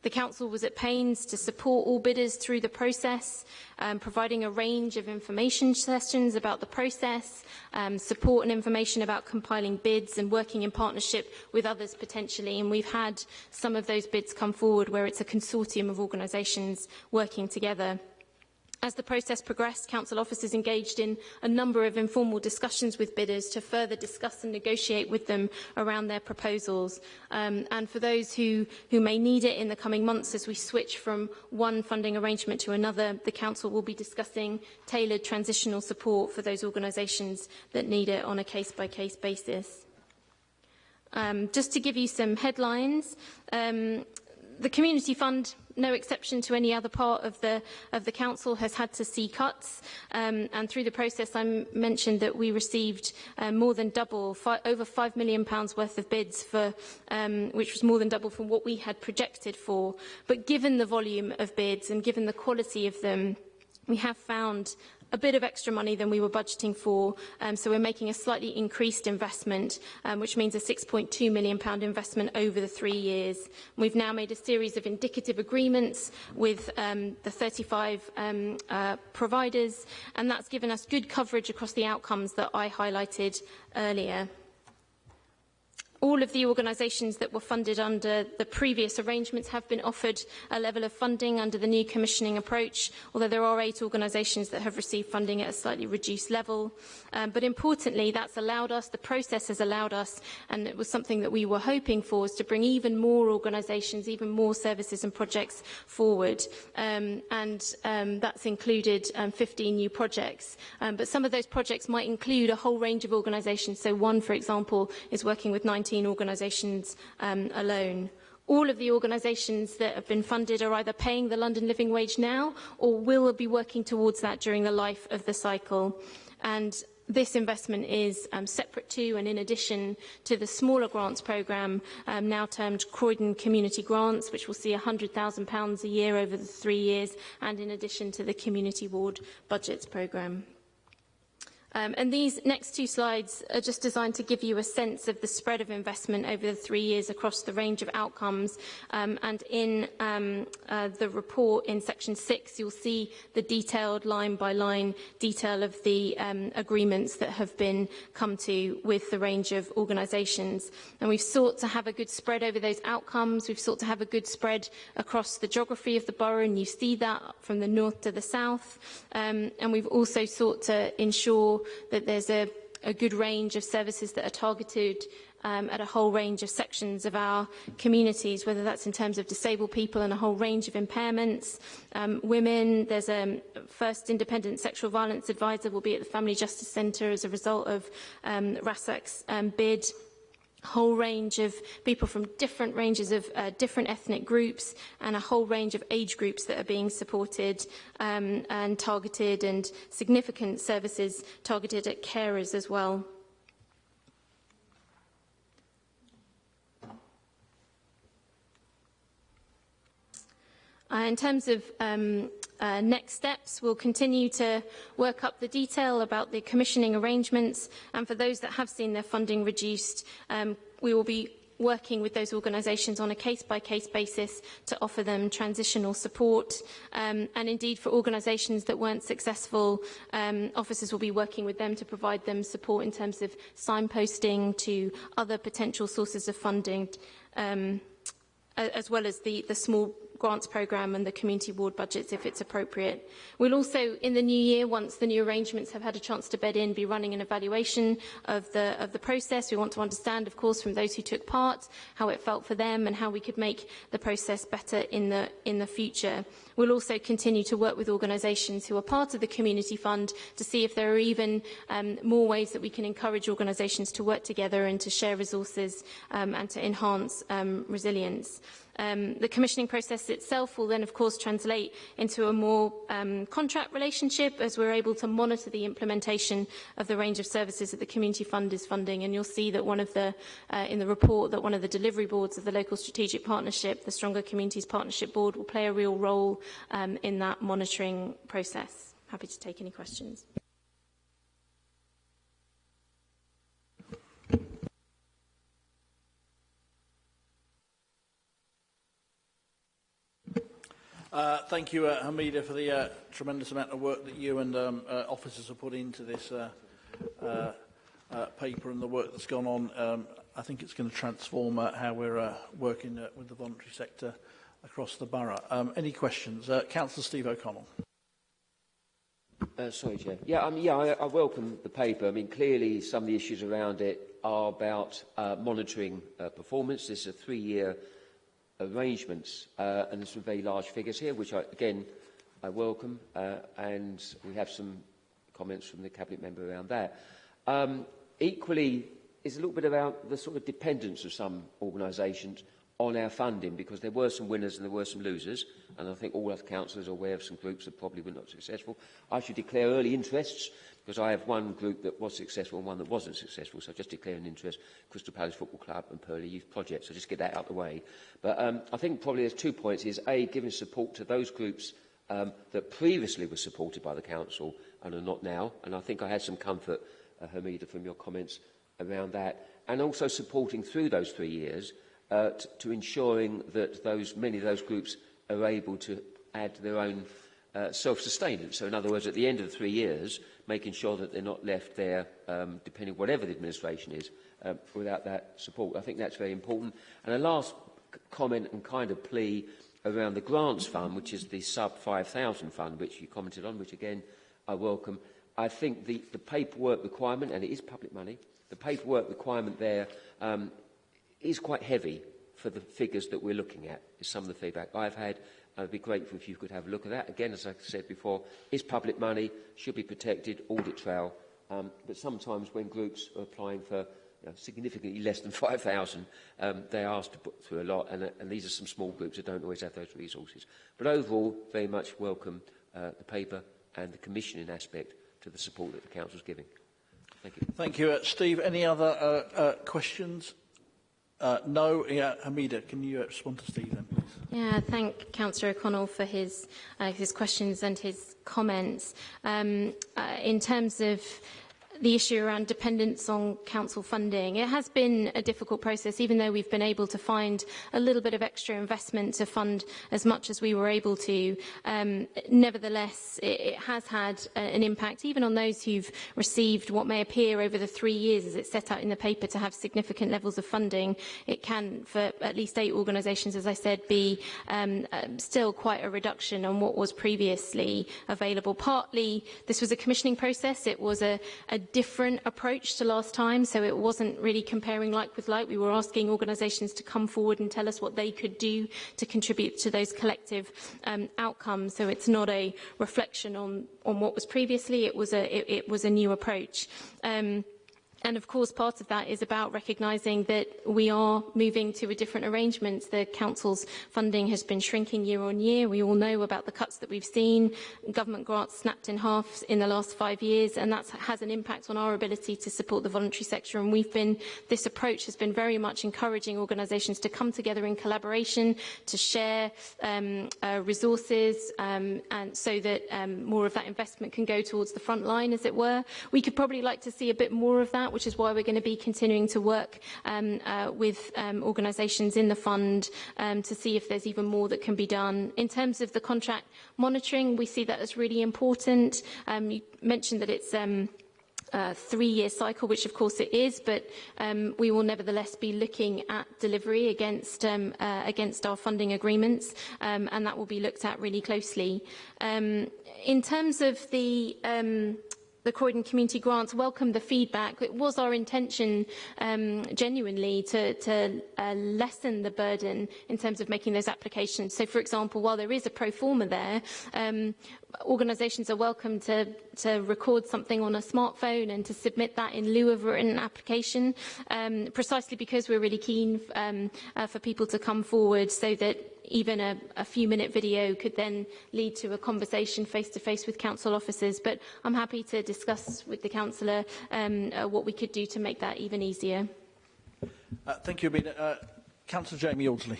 S8: The Council was at pains to support all bidders through the process, providing a range of information sessions about the process, support and information about compiling bids and working in partnership with others potentially. And we've had some of those bids come forward where it's a consortium of organisations working together. As the process progressed, council officers engaged in a number of informal discussions with bidders to further discuss and negotiate with them around their proposals. And for those who may need it in the coming months as we switch from one funding arrangement to another, the council will be discussing tailored transitional support for those organisations that need it on a case-by-case basis. Just to give you some headlines, the Community Fund, no exception to any other part of the council, has had to see cuts. And through the process, I mentioned that we received more than double, over £5 million worth of bids, which was more than double from what we had projected for. But given the volume of bids and given the quality of them, we have found a bit of extra money than we were budgeting for, so we're making a slightly increased investment, which means a £6.2 million investment over the 3 years. We've now made a series of indicative agreements with the 35 providers, and that's given us good coverage across the outcomes that I highlighted earlier. All of the organisations that were funded under the previous arrangements have been offered a level of funding under the new commissioning approach, although there are 8 organisations that have received funding at a slightly reduced level. But importantly, that's allowed us, the process has allowed us, and it was something that we were hoping for, is to bring even more organisations, even more services and projects forward. That's included 15 new projects. But some of those projects might include a whole range of organisations. So one, for example, is working with 19 organisations alone. All of the organisations that have been funded are either paying the London Living Wage now or will be working towards that during the life of the cycle. And this investment is separate to and in addition to the smaller grants programme, now termed Croydon Community Grants, which will see £100,000 a year over the 3 years, and in addition to the Community Ward Budgets programme. And these next 2 slides are just designed to give you a sense of the spread of investment over the 3 years across the range of outcomes. And in the report in section 6, you'll see the detailed line-by-line detail of the agreements that have been come to with the range of organisations. And we've sought to have a good spread over those outcomes. We've sought to have a good spread across the geography of the borough, and you see that from the north to the south. And we've also sought to ensure that there's a good range of services that are targeted at a whole range of sections of our communities, whether that's in terms of disabled people and a whole range of impairments. Women, there's a first independent sexual violence advisor will be at the Family Justice Centre as a result of RASAC's bid. Whole range of people from different ranges of different ethnic groups, and a whole range of age groups that are being supported and targeted, and significant services targeted at carers as well. In terms of next steps, we'll continue to work up the detail about the commissioning arrangements, and for those that have seen their funding reduced, we will be working with those organisations on a case-by-case basis to offer them transitional support. And indeed, for organisations that weren't successful, officers will be working with them to provide them support in terms of signposting to other potential sources of funding, as well as the small grants programme and the community ward budgets if it's appropriate. We'll also, in the new year, once the new arrangements have had a chance to bed in, be running an evaluation of the process. We want to understand, of course, from those who took part, how it felt for them and how we could make the process better in the future. We'll also continue to work with organisations who are part of the Community Fund to see if there are even more ways that we can encourage organisations to work together and to share resources and to enhance resilience. The commissioning process itself will then, of course, translate into a more contract relationship as we're able to monitor the implementation of the range of services that the Community Fund is funding. And you'll see that one of the, in the report, that one of the delivery boards of the Local Strategic Partnership, the Stronger Communities Partnership Board, will play a real role in that monitoring process. Happy to take any questions.
S1: Thank you, Hamida, for the tremendous amount of work that you and officers have put into this paper and the work that's gone on. I think it's going to transform how we're working with the voluntary sector across the borough. Any questions? Councillor Steve O'Connell.
S5: Sorry, Chair. I welcome the paper. I mean, clearly some of the issues around it are about monitoring performance. This is a 3-year arrangements, and there's some very large figures here, which I welcome, and we have some comments from the Cabinet member around that. Equally, it's a little bit about the sort of dependence of some organisations on our funding, because there were some winners and there were some losers, and I think all other councillors are aware of some groups that probably were not successful. I should declare early interests, because I have one group that was successful and one that wasn't successful, so I just declare an interest: Crystal Palace Football Club and Purley Youth Project, so just get that out of the way. But I think probably there's 2 points: is A, giving support to those groups that previously were supported by the council, and are not now. And I think I had some comfort, Hamida, from your comments around that. And also supporting through those 3 years to ensuring that many of those groups are able to add their own self-sustenance. So in other words, at the end of the 3 years, making sure that they're not left there, depending whatever the administration is, without that support. I think that's very important. And a last comment and kind of plea around the grants fund, which is the sub 5,000 fund, which you commented on, which again I welcome. I think the paperwork requirement, and it is public money, the paperwork requirement there is quite heavy for the figures that we're looking at, is some of the feedback I've had. I'd be grateful if you could have a look at that. Again, as I said before, it's public money, should be protected, audit trail. But sometimes when groups are applying for significantly less than 5,000, they're asked to put through a lot, and these are some small groups that don't always have those resources. But overall, very much welcome the paper and the commissioning aspect to the support that the Council is giving. Thank you.
S1: Thank you. Steve, any other questions? No. Yeah, Hamida, can you respond to Steve then, please?
S8: Yeah, thank Councillor O'Connell for his questions and his comments. In terms of the issue around dependence on council funding, it has been a difficult process, even though we've been able to find a little bit of extra investment to fund as much as we were able to. Nevertheless, it has had an impact even on those who've received what may appear over the 3 years, as it's set out in the paper, to have significant levels of funding. It can, for at least 8 organisations, as I said, be still quite a reduction on what was previously available. Partly, this was a commissioning process. It was a different approach to last time, so it wasn't really comparing like with like. We were asking organisations to come forward and tell us what they could do to contribute to those collective outcomes. So it's not a reflection on what was previously. It was a new approach. And of course, part of that is about recognising that we are moving to a different arrangement. The Council's funding has been shrinking year on year. We all know about the cuts that we've seen. Government grants snapped in half in the last 5 years, and that has an impact on our ability to support the voluntary sector. And this approach has been very much encouraging organisations to come together in collaboration, to share resources, and so that more of that investment can go towards the front line, as it were. We could probably like to see a bit more of that, which is why we're going to be continuing to work with organisations in the fund to see if there's even more that can be done. In terms of the contract monitoring, we see that as really important. You mentioned that it's a 3-year cycle, which of course it is, but we will nevertheless be looking at delivery against our funding agreements, and that will be looked at really closely. In terms of the Croydon Community Grants, welcome the feedback. It was our intention, genuinely, to lessen the burden in terms of making those applications. So, for example, while there is a pro forma there, organisations are welcome to record something on a smartphone and to submit that in lieu of a written application, precisely because we're really keen for people to come forward, so that even a few-minute video could then lead to a conversation face-to-face with council officers. But I'm happy to discuss with the councillor what we could do to make that even easier.
S1: Thank you, Hamida. Councillor Jamie Audley.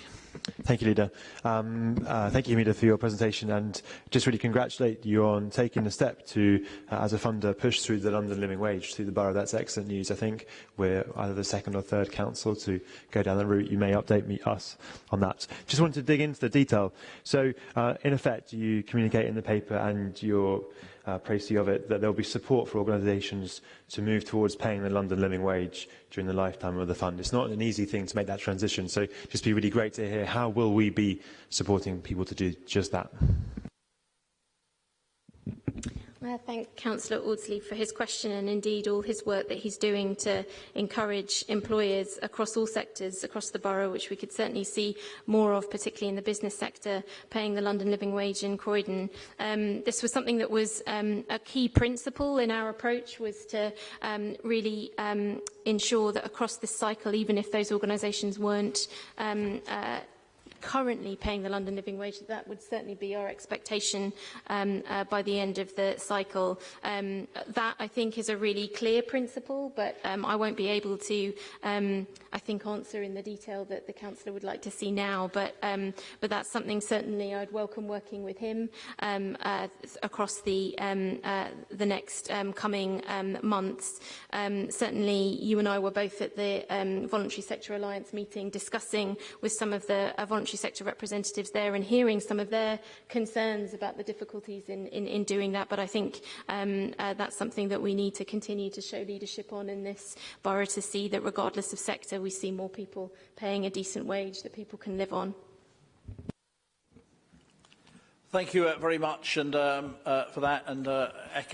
S17: Thank you, Leader. Thank you, Hamida, for your presentation, and just really congratulate you on taking the step to, as a funder, push through the London living wage through the borough. That's excellent news. I think we're either the second or third council to go down that route. You may update us on that. Just wanted to dig into the detail. So, in effect, you communicate in the paper and your précis of it that there will be support for organisations to move towards paying the London living wage during the lifetime of the fund. It's not an easy thing to make that transition, so just be really great to hear how will we be supporting people to do just that.
S8: I thank Councillor Audsley for his question, and indeed all his work that he's doing to encourage employers across all sectors across the borough, which we could certainly see more of, particularly in the business sector, paying the London living wage in Croydon. This was something that was a key principle in our approach, was to really ensure that across this cycle, even if those organisations weren't currently paying the London Living Wage, that would certainly be our expectation by the end of the cycle. That, I think, is a really clear principle, but I won't be able to, I think, answer in the detail that the Councillor would like to see now. But that's something certainly I'd welcome working with him across the next coming months. Certainly, you and I were both at the Voluntary Sector Alliance meeting discussing with some of the voluntary sector representatives there and hearing some of their concerns about the difficulties in doing that. But I think that's something that we need to continue to show leadership on in this borough, to see that regardless of sector, we see more people paying a decent wage that people can live on.
S1: Thank you very much and for that, and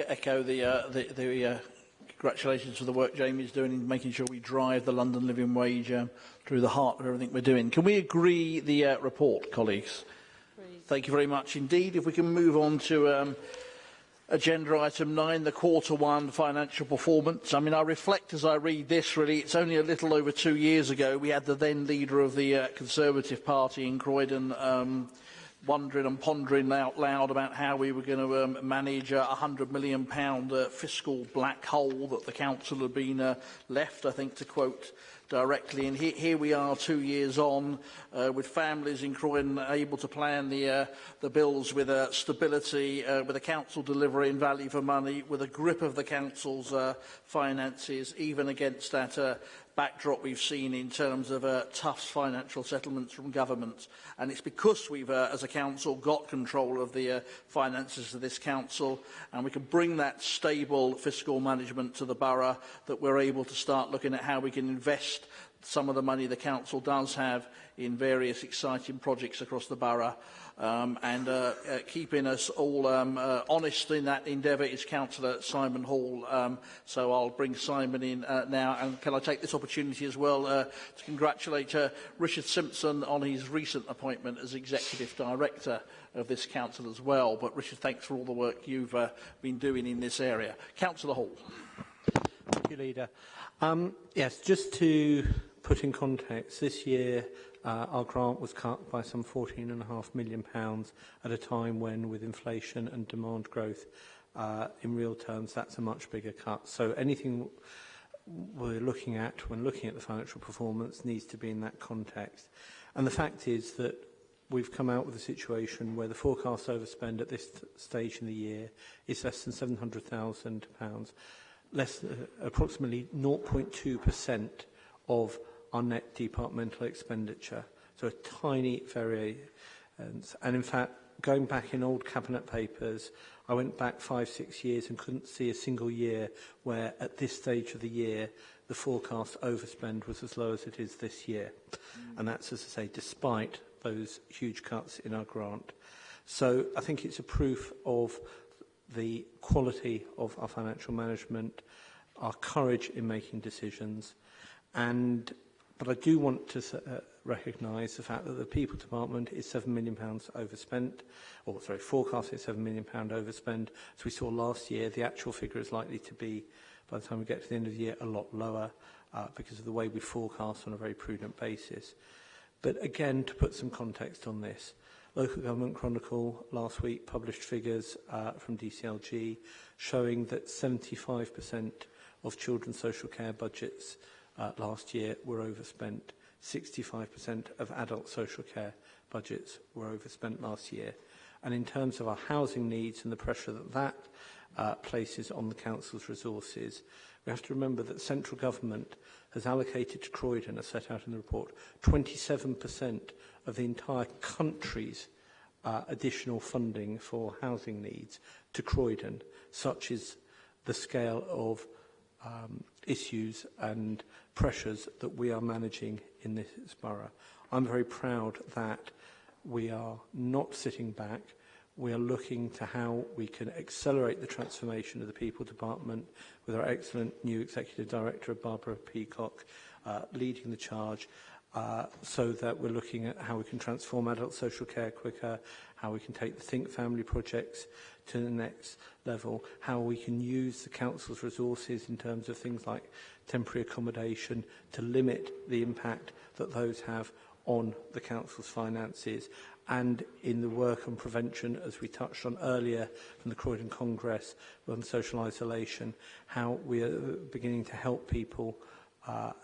S1: echo the congratulations for the work Jamie's doing in making sure we drive the London Living Wage through the heart of everything we're doing. Can we agree the report, colleagues? Please. Thank you very much indeed. If we can move on to agenda item 9, the Q1 financial performance. I mean, I reflect as I read this, really, it's only a little over 2 years ago we had the then leader of the Conservative Party in Croydon wondering and pondering out loud about how we were going to manage a £100 million fiscal black hole that the council had been left, I think, to quote directly. And here we are 2 years on, with families in Croydon able to plan the bills with stability, with the council delivering value for money, with a grip of the council's finances, even against that backdrop we've seen in terms of tough financial settlements from government. And it's because we've, as a council, got control of the finances of this council, and we can bring that stable fiscal management to the borough, that we're able to start looking at how we can invest some of the money the council does have in various exciting projects across the borough. And keeping us all honest in that endeavour is Councillor Simon Hall. So I'll bring Simon in now. And can I take this opportunity as well to congratulate Richard Simpson on his recent appointment as Executive Director of this council as well. But Richard, thanks for all the work you've been doing in this area. Councillor Hall.
S18: Thank you, Leader. Yes, just to put in context, this year our grant was cut by some £14.5 million at a time when, with inflation and demand growth, in real terms, that's a much bigger cut. So anything we're looking at when looking at the financial performance needs to be in that context. And the fact is that we've come out with a situation where the forecast overspend at this stage in the year is less than £700,000, approximately 0.2% of our net departmental expenditure. So a tiny variance. And in fact, going back in old cabinet papers, I went back 5-6 years and couldn't see a single year where at this stage of the year the forecast overspend was as low as it is this year. And that's, as I say, despite those huge cuts in our grant. So I think it's a proof of the quality of our financial management, our courage in making decisions, but I do want to recognise the fact that the People Department is £7 million overspent, forecasting £7 million overspend. As we saw last year, the actual figure is likely to be, by the time we get to the end of the year, a lot lower because of the way we forecast on a very prudent basis. But again, to put some context on this, Local Government Chronicle last week published figures from DCLG showing that 75% of children's social care budgets last year were overspent. 65% of adult social care budgets were overspent last year. And in terms of our housing needs and the pressure that places on the council's resources, we have to remember that central government has allocated to Croydon, as set out in the report, 27% of the entire country's additional funding for housing needs to Croydon. Such is the scale of issues and pressures that we are managing in this borough. I'm very proud that we are not sitting back. We are looking to how we can accelerate the transformation of the People Department with our excellent new Executive Director, Barbara Peacock, leading the charge, so that we're looking at how we can transform adult social care quicker, how we can take the Think Family projects to the next level, how we can use the council's resources in terms of things like temporary accommodation to limit the impact that those have on the council's finances, and in the work on prevention, as we touched on earlier from the Croydon Congress on social isolation, how we are beginning to help people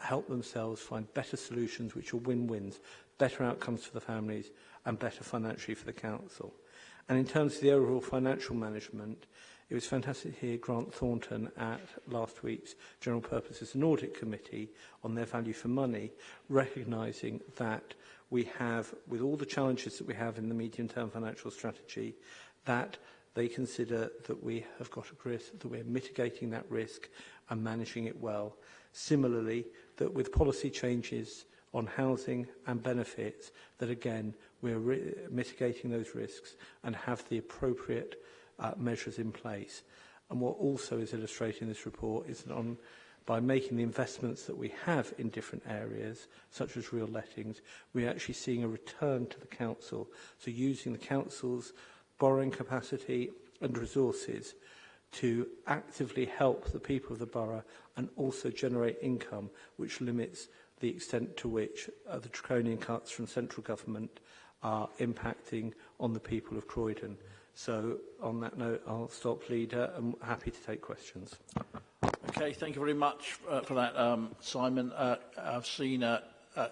S18: help themselves find better solutions which are win-wins, better outcomes for the families and better financially for the council. And in terms of the overall financial management, it was fantastic to hear Grant Thornton at last week's General Purposes and Audit Committee on their value for money, recognising that we have, with all the challenges that we have in the medium-term financial strategy, that they consider that we have got a risk, that we're mitigating that risk and managing it well. Similarly, that with policy changes on housing and benefits, that again, we're mitigating those risks and have the appropriate measures in place. And what also is illustrated in this report is that by making the investments that we have in different areas, such as real lettings, we're actually seeing a return to the council. So using the council's borrowing capacity and resources to actively help the people of the borough and also generate income, which limits the extent to which the draconian cuts from central government are impacting on the people of Croydon. So on that note, I'll stop, Leader. I'm happy to take questions.
S1: Okay, thank you very much for that, Simon. I've seen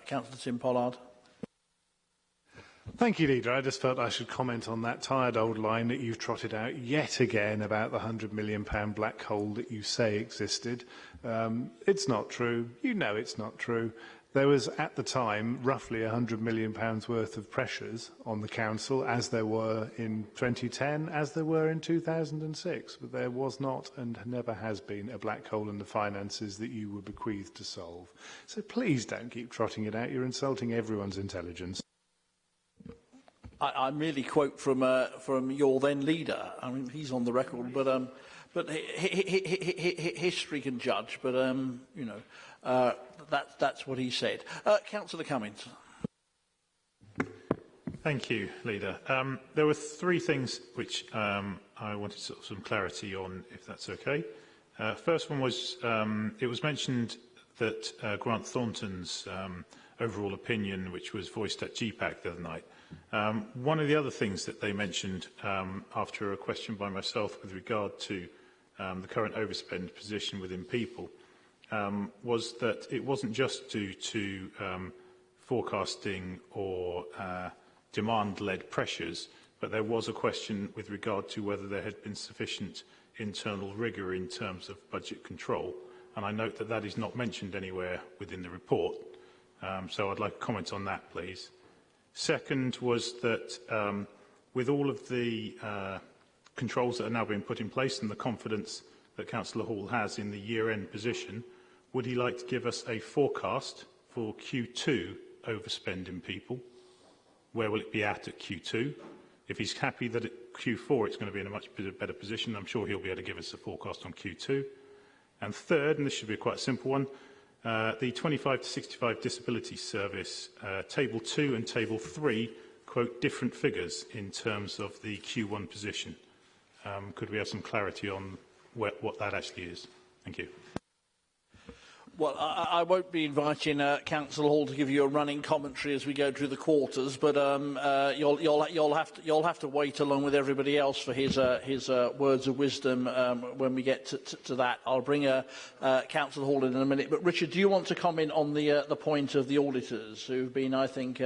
S1: Councillor Tim Pollard.
S15: Thank you, Leader. I just felt I should comment on that tired old line that you've trotted out yet again about the £100 million black hole that you say existed. It's not true. You know it's not true. There was, at the time, roughly £100 million worth of pressures on the council, as there were in 2010, as there were in 2006. But there was not and never has been a black hole in the finances that you were bequeathed to solve. So please don't keep trotting it out. You're insulting everyone's intelligence.
S1: I merely quote from your then leader. I mean, he's on the record, but history can judge. But you know, that's what he said. Councillor Cummins.
S19: Thank you, Leader. There were three things which I wanted sort of some clarity on, if that's okay. First one was it was mentioned that Grant Thornton's overall opinion, which was voiced at GPAC the other night. One of the other things that they mentioned after a question by myself with regard to the current overspend position within people was that it wasn't just due to forecasting or demand-led pressures, but there was a question with regard to whether there had been sufficient internal rigour in terms of budget control. And I note that that is not mentioned anywhere within the report. So I'd like a comment on that, please. Second was that with all of the controls that are now being put in place and the confidence that Councillor Hall has in the year-end position, would he like to give us a forecast for Q2 overspend in people? Where will it be at Q2? If he's happy that at Q4 it's going to be in a much better position, I'm sure he'll be able to give us a forecast on Q2. And third, and this should be a quite simple one, the 25 to 65 disability service, Table 2 and Table 3 quote different figures in terms of the Q1 position. Could we have some clarity on what that actually is? Thank you.
S1: Well, I won't be inviting Councillor Hall to give you a running commentary as we go through the quarters, but you'll have to wait along with everybody else for his words of wisdom when we get to that. I'll bring Councillor Hall in a minute. But Richard, do you want to comment on the point of the auditors who've been, I think,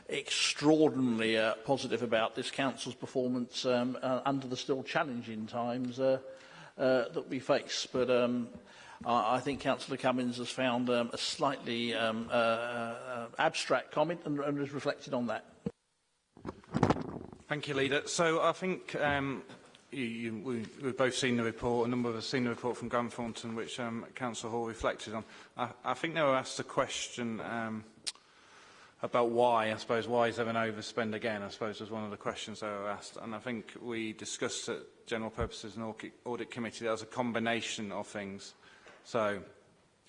S1: extraordinarily positive about this council's performance under the still challenging times that we face? But I think Councillor Cummins has found a slightly abstract comment and has reflected on that.
S20: Thank you, Leader. So I think we've both seen the report, a number of us have seen the report from Grant Thornton, which Councillor Hall reflected on. I think they were asked a question about why, I suppose, why is there an overspend again, I suppose, was one of the questions they were asked. And I think we discussed at General Purposes and Audit Committee there was a combination of things. So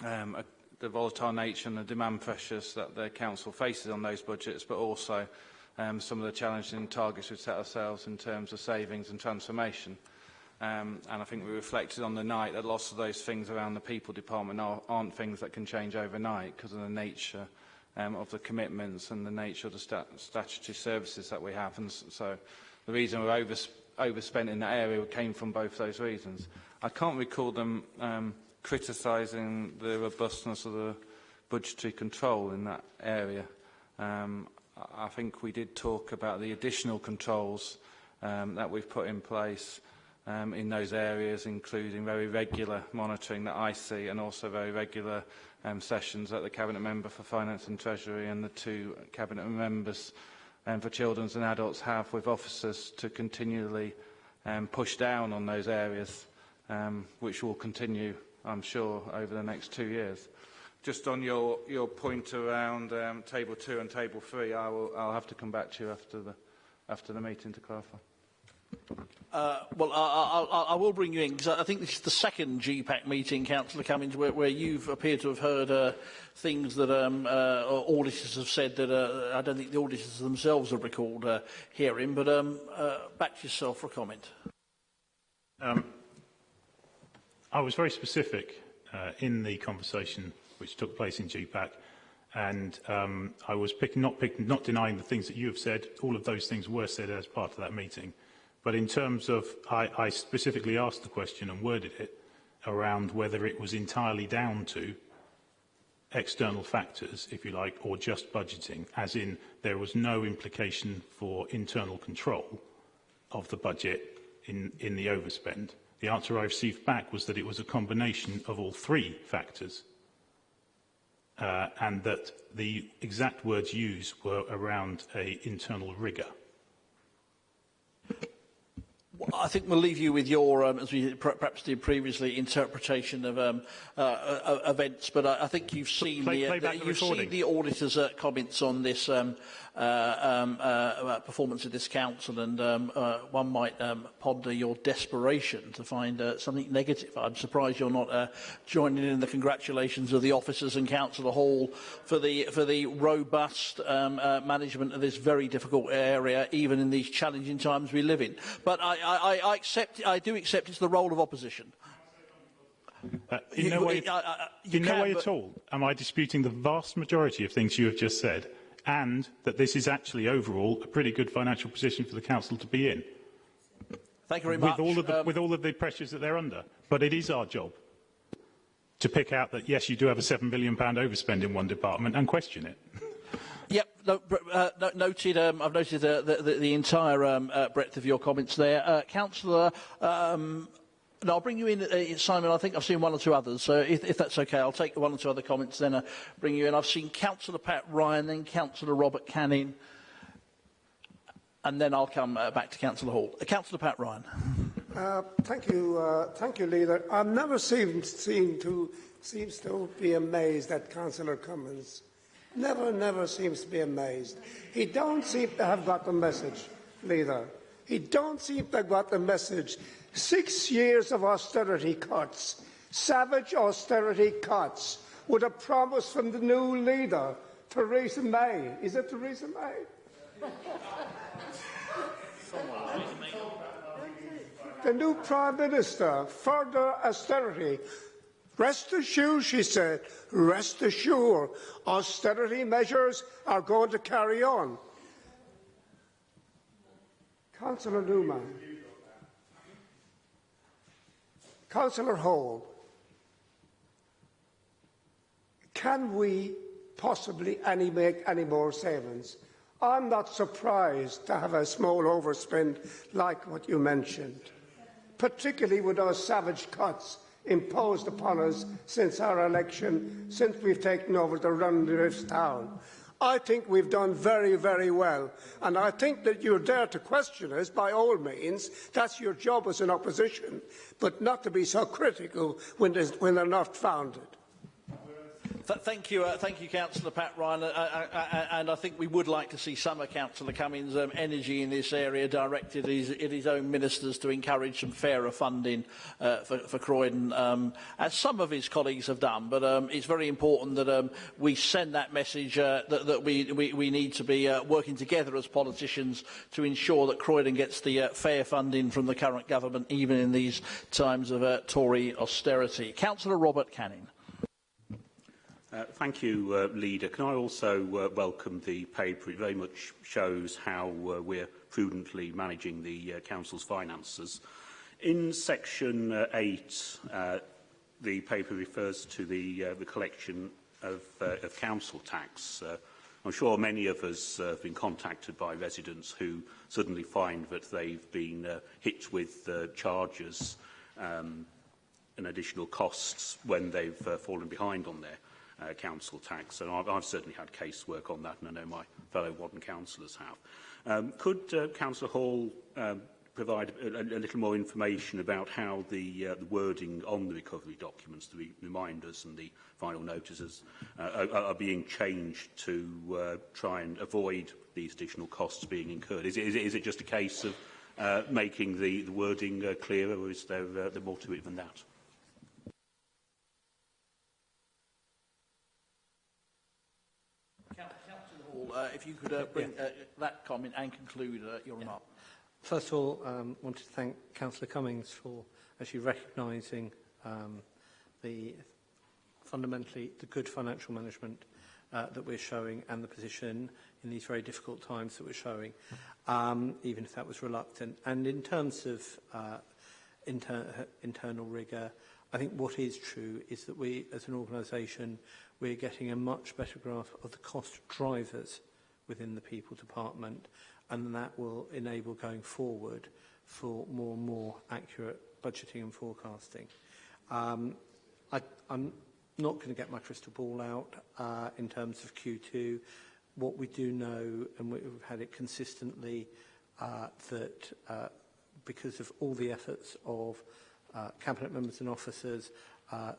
S20: the volatile nature and the demand pressures that the council faces on those budgets, but also some of the challenging targets we've set ourselves in terms of savings and transformation. And I think we reflected on the night that lots of those things around the people department aren't things that can change overnight because of the nature of the commitments and the nature of the statutory services that we have. And so the reason we're overspent in that area came from both those reasons. I can't recall them criticising the robustness of the budgetary control in that area. I think we did talk about the additional controls that we've put in place in those areas, including very regular monitoring that I see, and also very regular sessions that the Cabinet Member for Finance and Treasury and the two Cabinet Members for Children and Adults have with officers to continually push down on those areas, which will continue, I'm sure, over the next 2 years. Just on your point around Table 2 and Table 3, I'll have to come back to you after the meeting to clarify.
S1: Well, I will bring you in, because I think this is the second GPAC meeting, Councillor Cummings, where you've appeared to have heard things that auditors have said that I don't think the auditors themselves have recalled hearing. But back to yourself for a comment.
S19: I was very specific in the conversation which took place in GPAC, and I was not denying the things that you have said. All of those things were said as part of that meeting. But in terms of, I specifically asked the question and worded it around whether it was entirely down to external factors, if you like, or just budgeting, as in there was no implication for internal control of the budget in the overspend. The answer I received back was that it was a combination of all three factors, and that the exact words used were around an internal rigour.
S1: I think we'll leave you with your, as we perhaps did previously, interpretation of events. But I think you've seen the auditors' comments on this performance of this council, and one might ponder your desperation to find something negative. I'm surprised you're not joining in the congratulations of the officers and Councillor Hall for the robust management of this very difficult area, even in these challenging times we live in. But I do accept it's the role of opposition.
S19: In no way at all am I disputing the vast majority of things you have just said, and that this is actually overall a pretty good financial position for the council to be in.
S1: Thank you very much.
S19: With all of the pressures that they're under. But it is our job to pick out that, yes, you do have a £7 billion overspend in one department, and question it.
S1: Yep, noted. I've noted the entire breadth of your comments there. Councillor, no, I'll bring you in, Simon. I think I've seen one or two others, so if that's okay, I'll take one or two other comments, then bring you in. I've seen Councillor Pat Ryan, then Councillor Robert Canning, and then I'll come back to Councillor Hall. Councillor Pat Ryan.
S21: Thank you, Leader. I've never seems to be amazed at Councillor Cummins. Never seems to be amazed. He don't seem to have got the message, Leader. He don't seem to have got the message. 6 years of austerity cuts, savage austerity cuts, with a promise from the new leader, Theresa May. Is it Theresa May? The new Prime Minister, further austerity. Rest assured, she said, rest assured, austerity measures are going to carry on. Councillor Newman, Councillor Hall, can we possibly make any more savings? I'm not surprised to have a small overspend like what you mentioned, particularly with those savage cuts imposed upon us since our election, since we've taken over the Rundrifts town. I think we've done very, very well, and I think that you're there to question us by all means. That's your job as an opposition, but not to be so critical when they're not founded.
S1: Thank you, Councillor Pat Ryan, and I think we would like to see some of Councillor Cummins' energy in this area directed at his own ministers to encourage some fairer funding for Croydon, as some of his colleagues have done. But it's very important that we send that message that we need to be working together as politicians to ensure that Croydon gets the fair funding from the current government, even in these times of Tory austerity. Councillor Robert Canning.
S2: Thank you, Leader. Can I also welcome the paper? It very much shows how we're prudently managing the Council's finances. In section 8, the paper refers to the collection of council tax. I'm sure many of us have been contacted by residents who suddenly find that they've been hit with charges and additional costs when they've fallen behind on their council tax. And I've certainly had casework on that, and I know my fellow Wadden councillors have. Could Councillor Hall provide a little more information about how the wording on the recovery documents, the reminders and the final notices, are being changed to try and avoid these additional costs being incurred? Is it just a case of making the wording clearer, or is there more to it than that?
S1: If you could bring that comment and conclude your remark.
S18: First of all, I wanted to thank Councillor Cummings for actually recognising fundamentally the good financial management that we're showing and the position in these very difficult times that we're showing, even if that was reluctant. And in terms of internal rigour, I think what is true is that we, as an organisation, we're getting a much better grasp of the cost drivers within the People Department, and that will enable going forward for more and more accurate budgeting and forecasting. I'm not going to get my crystal ball out in terms of Q2. What we do know, and we've had it consistently, that because of all the efforts of Cabinet members and officers,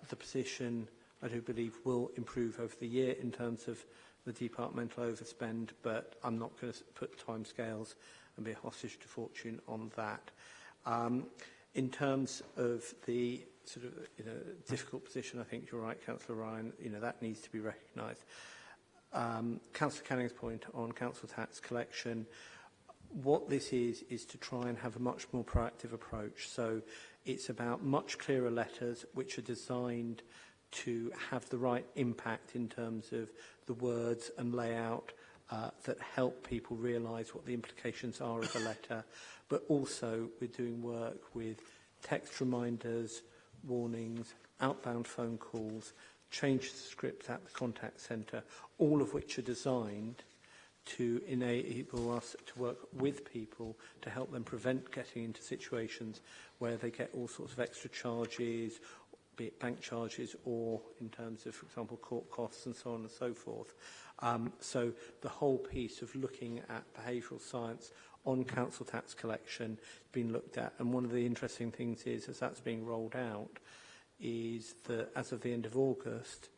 S18: the position, I do believe, will improve over the year in terms of the departmental overspend, but I'm not going to put timescales and be a hostage to fortune on that. In terms of the sort of difficult position, I think you're right, Councillor Ryan, that needs to be recognised. Councillor Canning's point on council tax collection, what this is to try and have a much more proactive approach. So it's about much clearer letters which are designed to have the right impact in terms of the words and layout that help people realise what the implications are of a letter. But also we're doing work with text reminders, warnings, outbound phone calls, change the script at the contact centre, all of which are designed to enable us to work with people to help them prevent getting into situations where they get all sorts of extra charges, be it bank charges or in terms of, for example, court costs and so on and so forth. So the whole piece of looking at behavioural science on council tax collection has been looked at. And one of the interesting things is, as that's being rolled out, is that as of the end of August,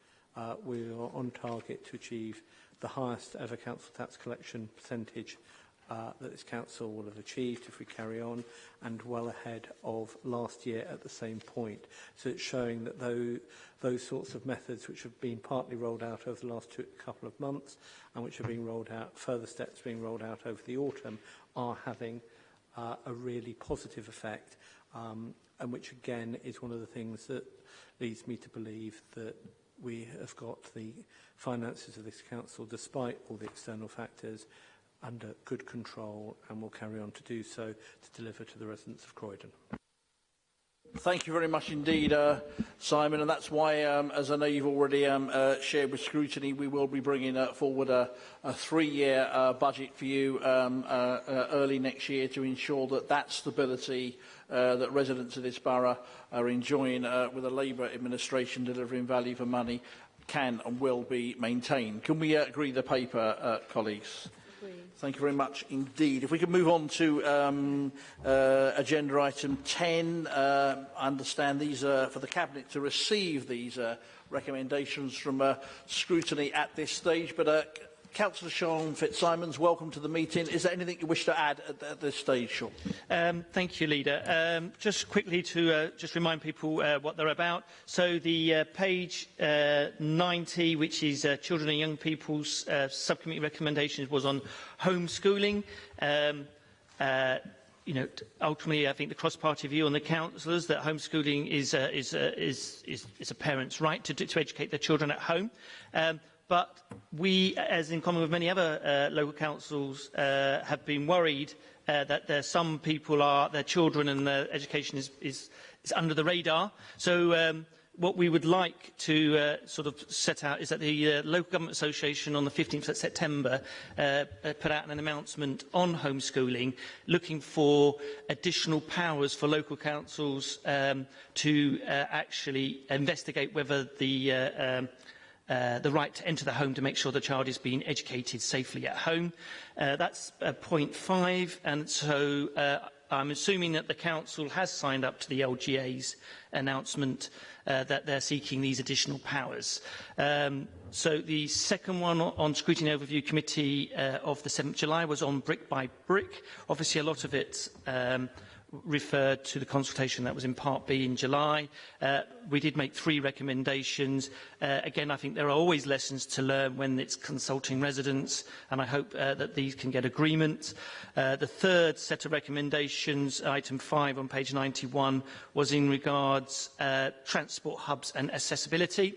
S18: we are on target to achieve the highest ever council tax collection percentage that this council will have achieved if we carry on, and well ahead of last year at the same point. So it's showing that those sorts of methods which have been partly rolled out over the last couple of months and which are being rolled out, further steps being rolled out over the autumn, are having a really positive effect, and which again is one of the things that leads me to believe that we have got the finances of this council, despite all the external factors, under good control, and will carry on to do so to deliver to the residents of Croydon.
S1: Thank you very much indeed, Simon, and that's why, as I know you've already shared with scrutiny, we will be bringing forward a 3-year budget for you early next year to ensure that that stability that residents of this borough are enjoying with a Labour administration delivering value for money can and will be maintained. Can we agree the paper, colleagues? Thank you very much indeed. If we could move on to agenda item 10, I understand these are for the Cabinet to receive these recommendations from scrutiny at this stage. But Councillor Sean Fitzsimons, welcome to the meeting. Is there anything you wish to add at this stage, Sean?
S22: Thank you, Leader. Just quickly to just remind people what they're about. So the page 90, which is Children and Young People's Subcommittee recommendations, was on homeschooling. ultimately, I think the cross-party view on the councillors that homeschooling is a parent's right to educate their children at home. But we, as in common with many other local councils, have been worried that some people their children and their education is under the radar. So what we would like to sort of set out is that the Local Government Association on the 15th of September put out an announcement on homeschooling, looking for additional powers for local councils to actually investigate whether the right to enter the home to make sure the child is being educated safely at home. That's point 5, and so I'm assuming that the council has signed up to the LGA's announcement that they're seeking these additional powers. So the second one on Scrutiny Overview Committee of the 7th of July was on brick by brick. Obviously, a lot of it referred to the consultation that was in Part B in July. We did make 3 recommendations. Again, I think there are always lessons to learn when it's consulting residents, and I hope that these can get agreement. The third set of recommendations, item 5 on page 91, was in regards transport hubs and accessibility.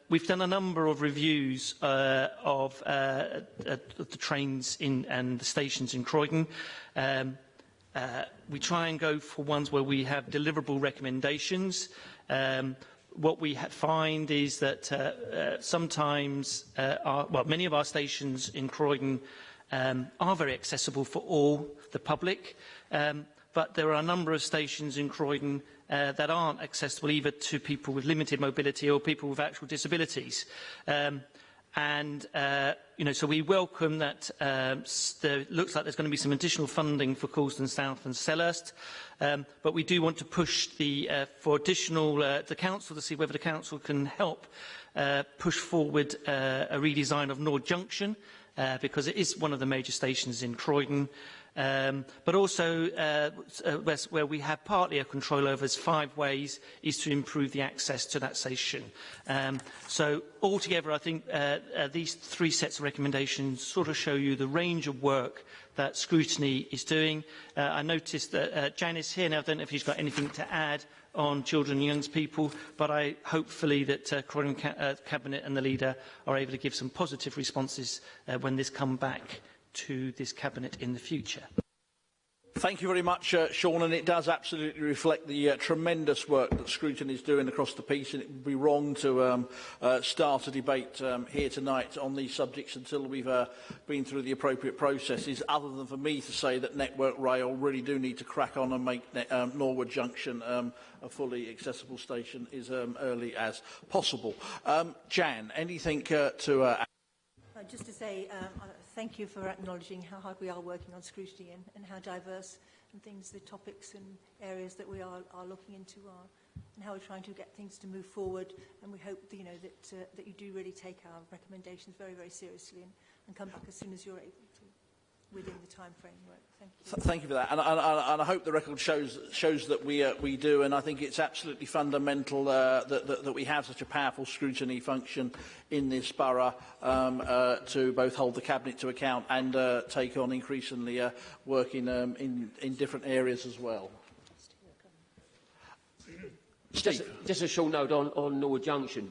S22: We've done a number of reviews of the trains and the stations in Croydon. We try and go for ones where we have deliverable recommendations. What we find is that sometimes, many of our stations in Croydon are very accessible for all the public, but there are a number of stations in Croydon that aren't accessible either to people with limited mobility or people with actual disabilities. So we welcome that there looks like there's going to be some additional funding for Coulsdon South and Selhurst, but we do want to push for additional the council to see whether the council can help push forward a redesign of Nord Junction, because it is one of the major stations in Croydon. But also, where we have partly a control over as 5 ways, is to improve the access to that station. So altogether, I think these 3 sets of recommendations sort of show you the range of work that Scrutiny is doing. I noticed that Janice here, now I don't know if he's got anything to add on children and young people, but hopefully that Croydon Cabinet and the leader are able to give some positive responses when this comes back to this Cabinet in the future.
S1: Thank you very much, Sean, and it does absolutely reflect the tremendous work that Scrutiny is doing across the piece, and it would be wrong to start a debate here tonight on these subjects until we've been through the appropriate processes, other than for me to say that Network Rail really do need to crack on and make Norwood Junction a fully accessible station as early as possible. Jan, anything to add?
S3: Just to say, thank you for acknowledging how hard we are working on scrutiny and how diverse and things, the topics and areas that we are looking into are, and how we're trying to get things to move forward. And we hope that, that you do really take our recommendations very, very seriously and come back as soon as you're able to, within the time framework. Thank you.
S1: Thank you for that, and I hope the record shows that we do, and I think it's absolutely fundamental that we have such a powerful scrutiny function in this borough to both hold the Cabinet to account and take on increasingly work in different areas as well.
S5: Just a short note on Norwood Junction.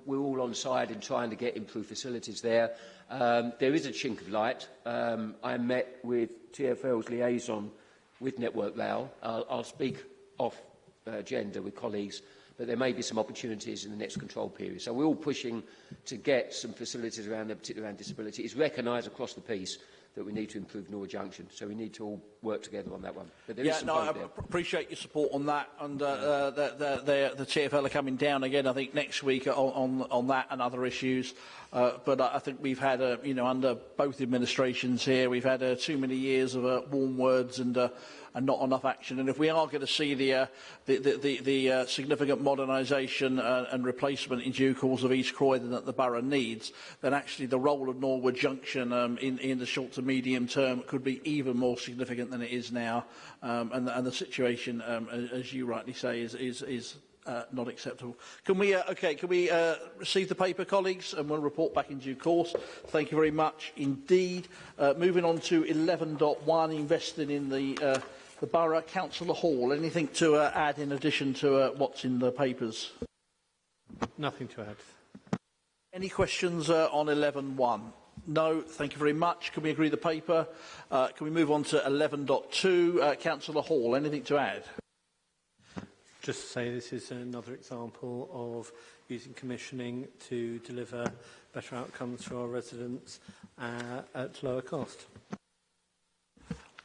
S5: We're all on side in trying to get improved facilities there. There is a chink of light. I met with TfL's liaison with Network Rail. I'll speak off agenda with colleagues, but there may be some opportunities in the next control period. So we're all pushing to get some facilities around there, particularly around disability. It's recognised across the piece that we need to improve Norwood Junction. So we need to all work together on that one. But there is some
S1: I appreciate your support on that. And the TfL are coming down again, I think, next week on that and other issues. But I think we've had, under both administrations here, we've had too many years of warm words and not enough action. And if we are going to see the significant modernisation and replacement in due course of East Croydon that the borough needs, then actually the role of Norwood Junction in the short to medium term could be even more significant than it is now. And the situation, as you rightly say, is Not acceptable. Can we receive the paper, colleagues, and we'll report back in due course. Thank you very much indeed. Moving on to 11.1, investing in the borough. Councillor Hall, anything to add in addition to what's in the papers?
S18: Nothing to add.
S1: Any questions on 11.1? No, thank you very much. Can we agree the paper? Can we move on to 11.2? Councillor Hall, anything to add?
S18: Just to say this is another example of using commissioning to deliver better outcomes for our residents at lower cost.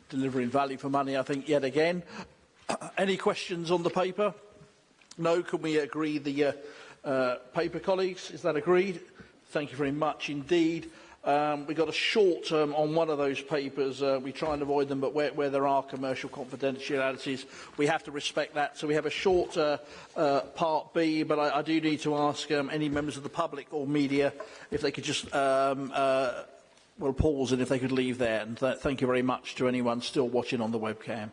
S1: Delivering value for money, I think, yet again. Any questions on the paper? No, can we agree the paper, colleagues? Is that agreed? Thank you very much indeed. We've got a short on one of those papers. We try and avoid them, but where there are commercial confidentialities, we have to respect that. So we have a short part B, but I do need to ask any members of the public or media if they could just pause and if they could leave there. And thank you very much to anyone still watching on the webcam.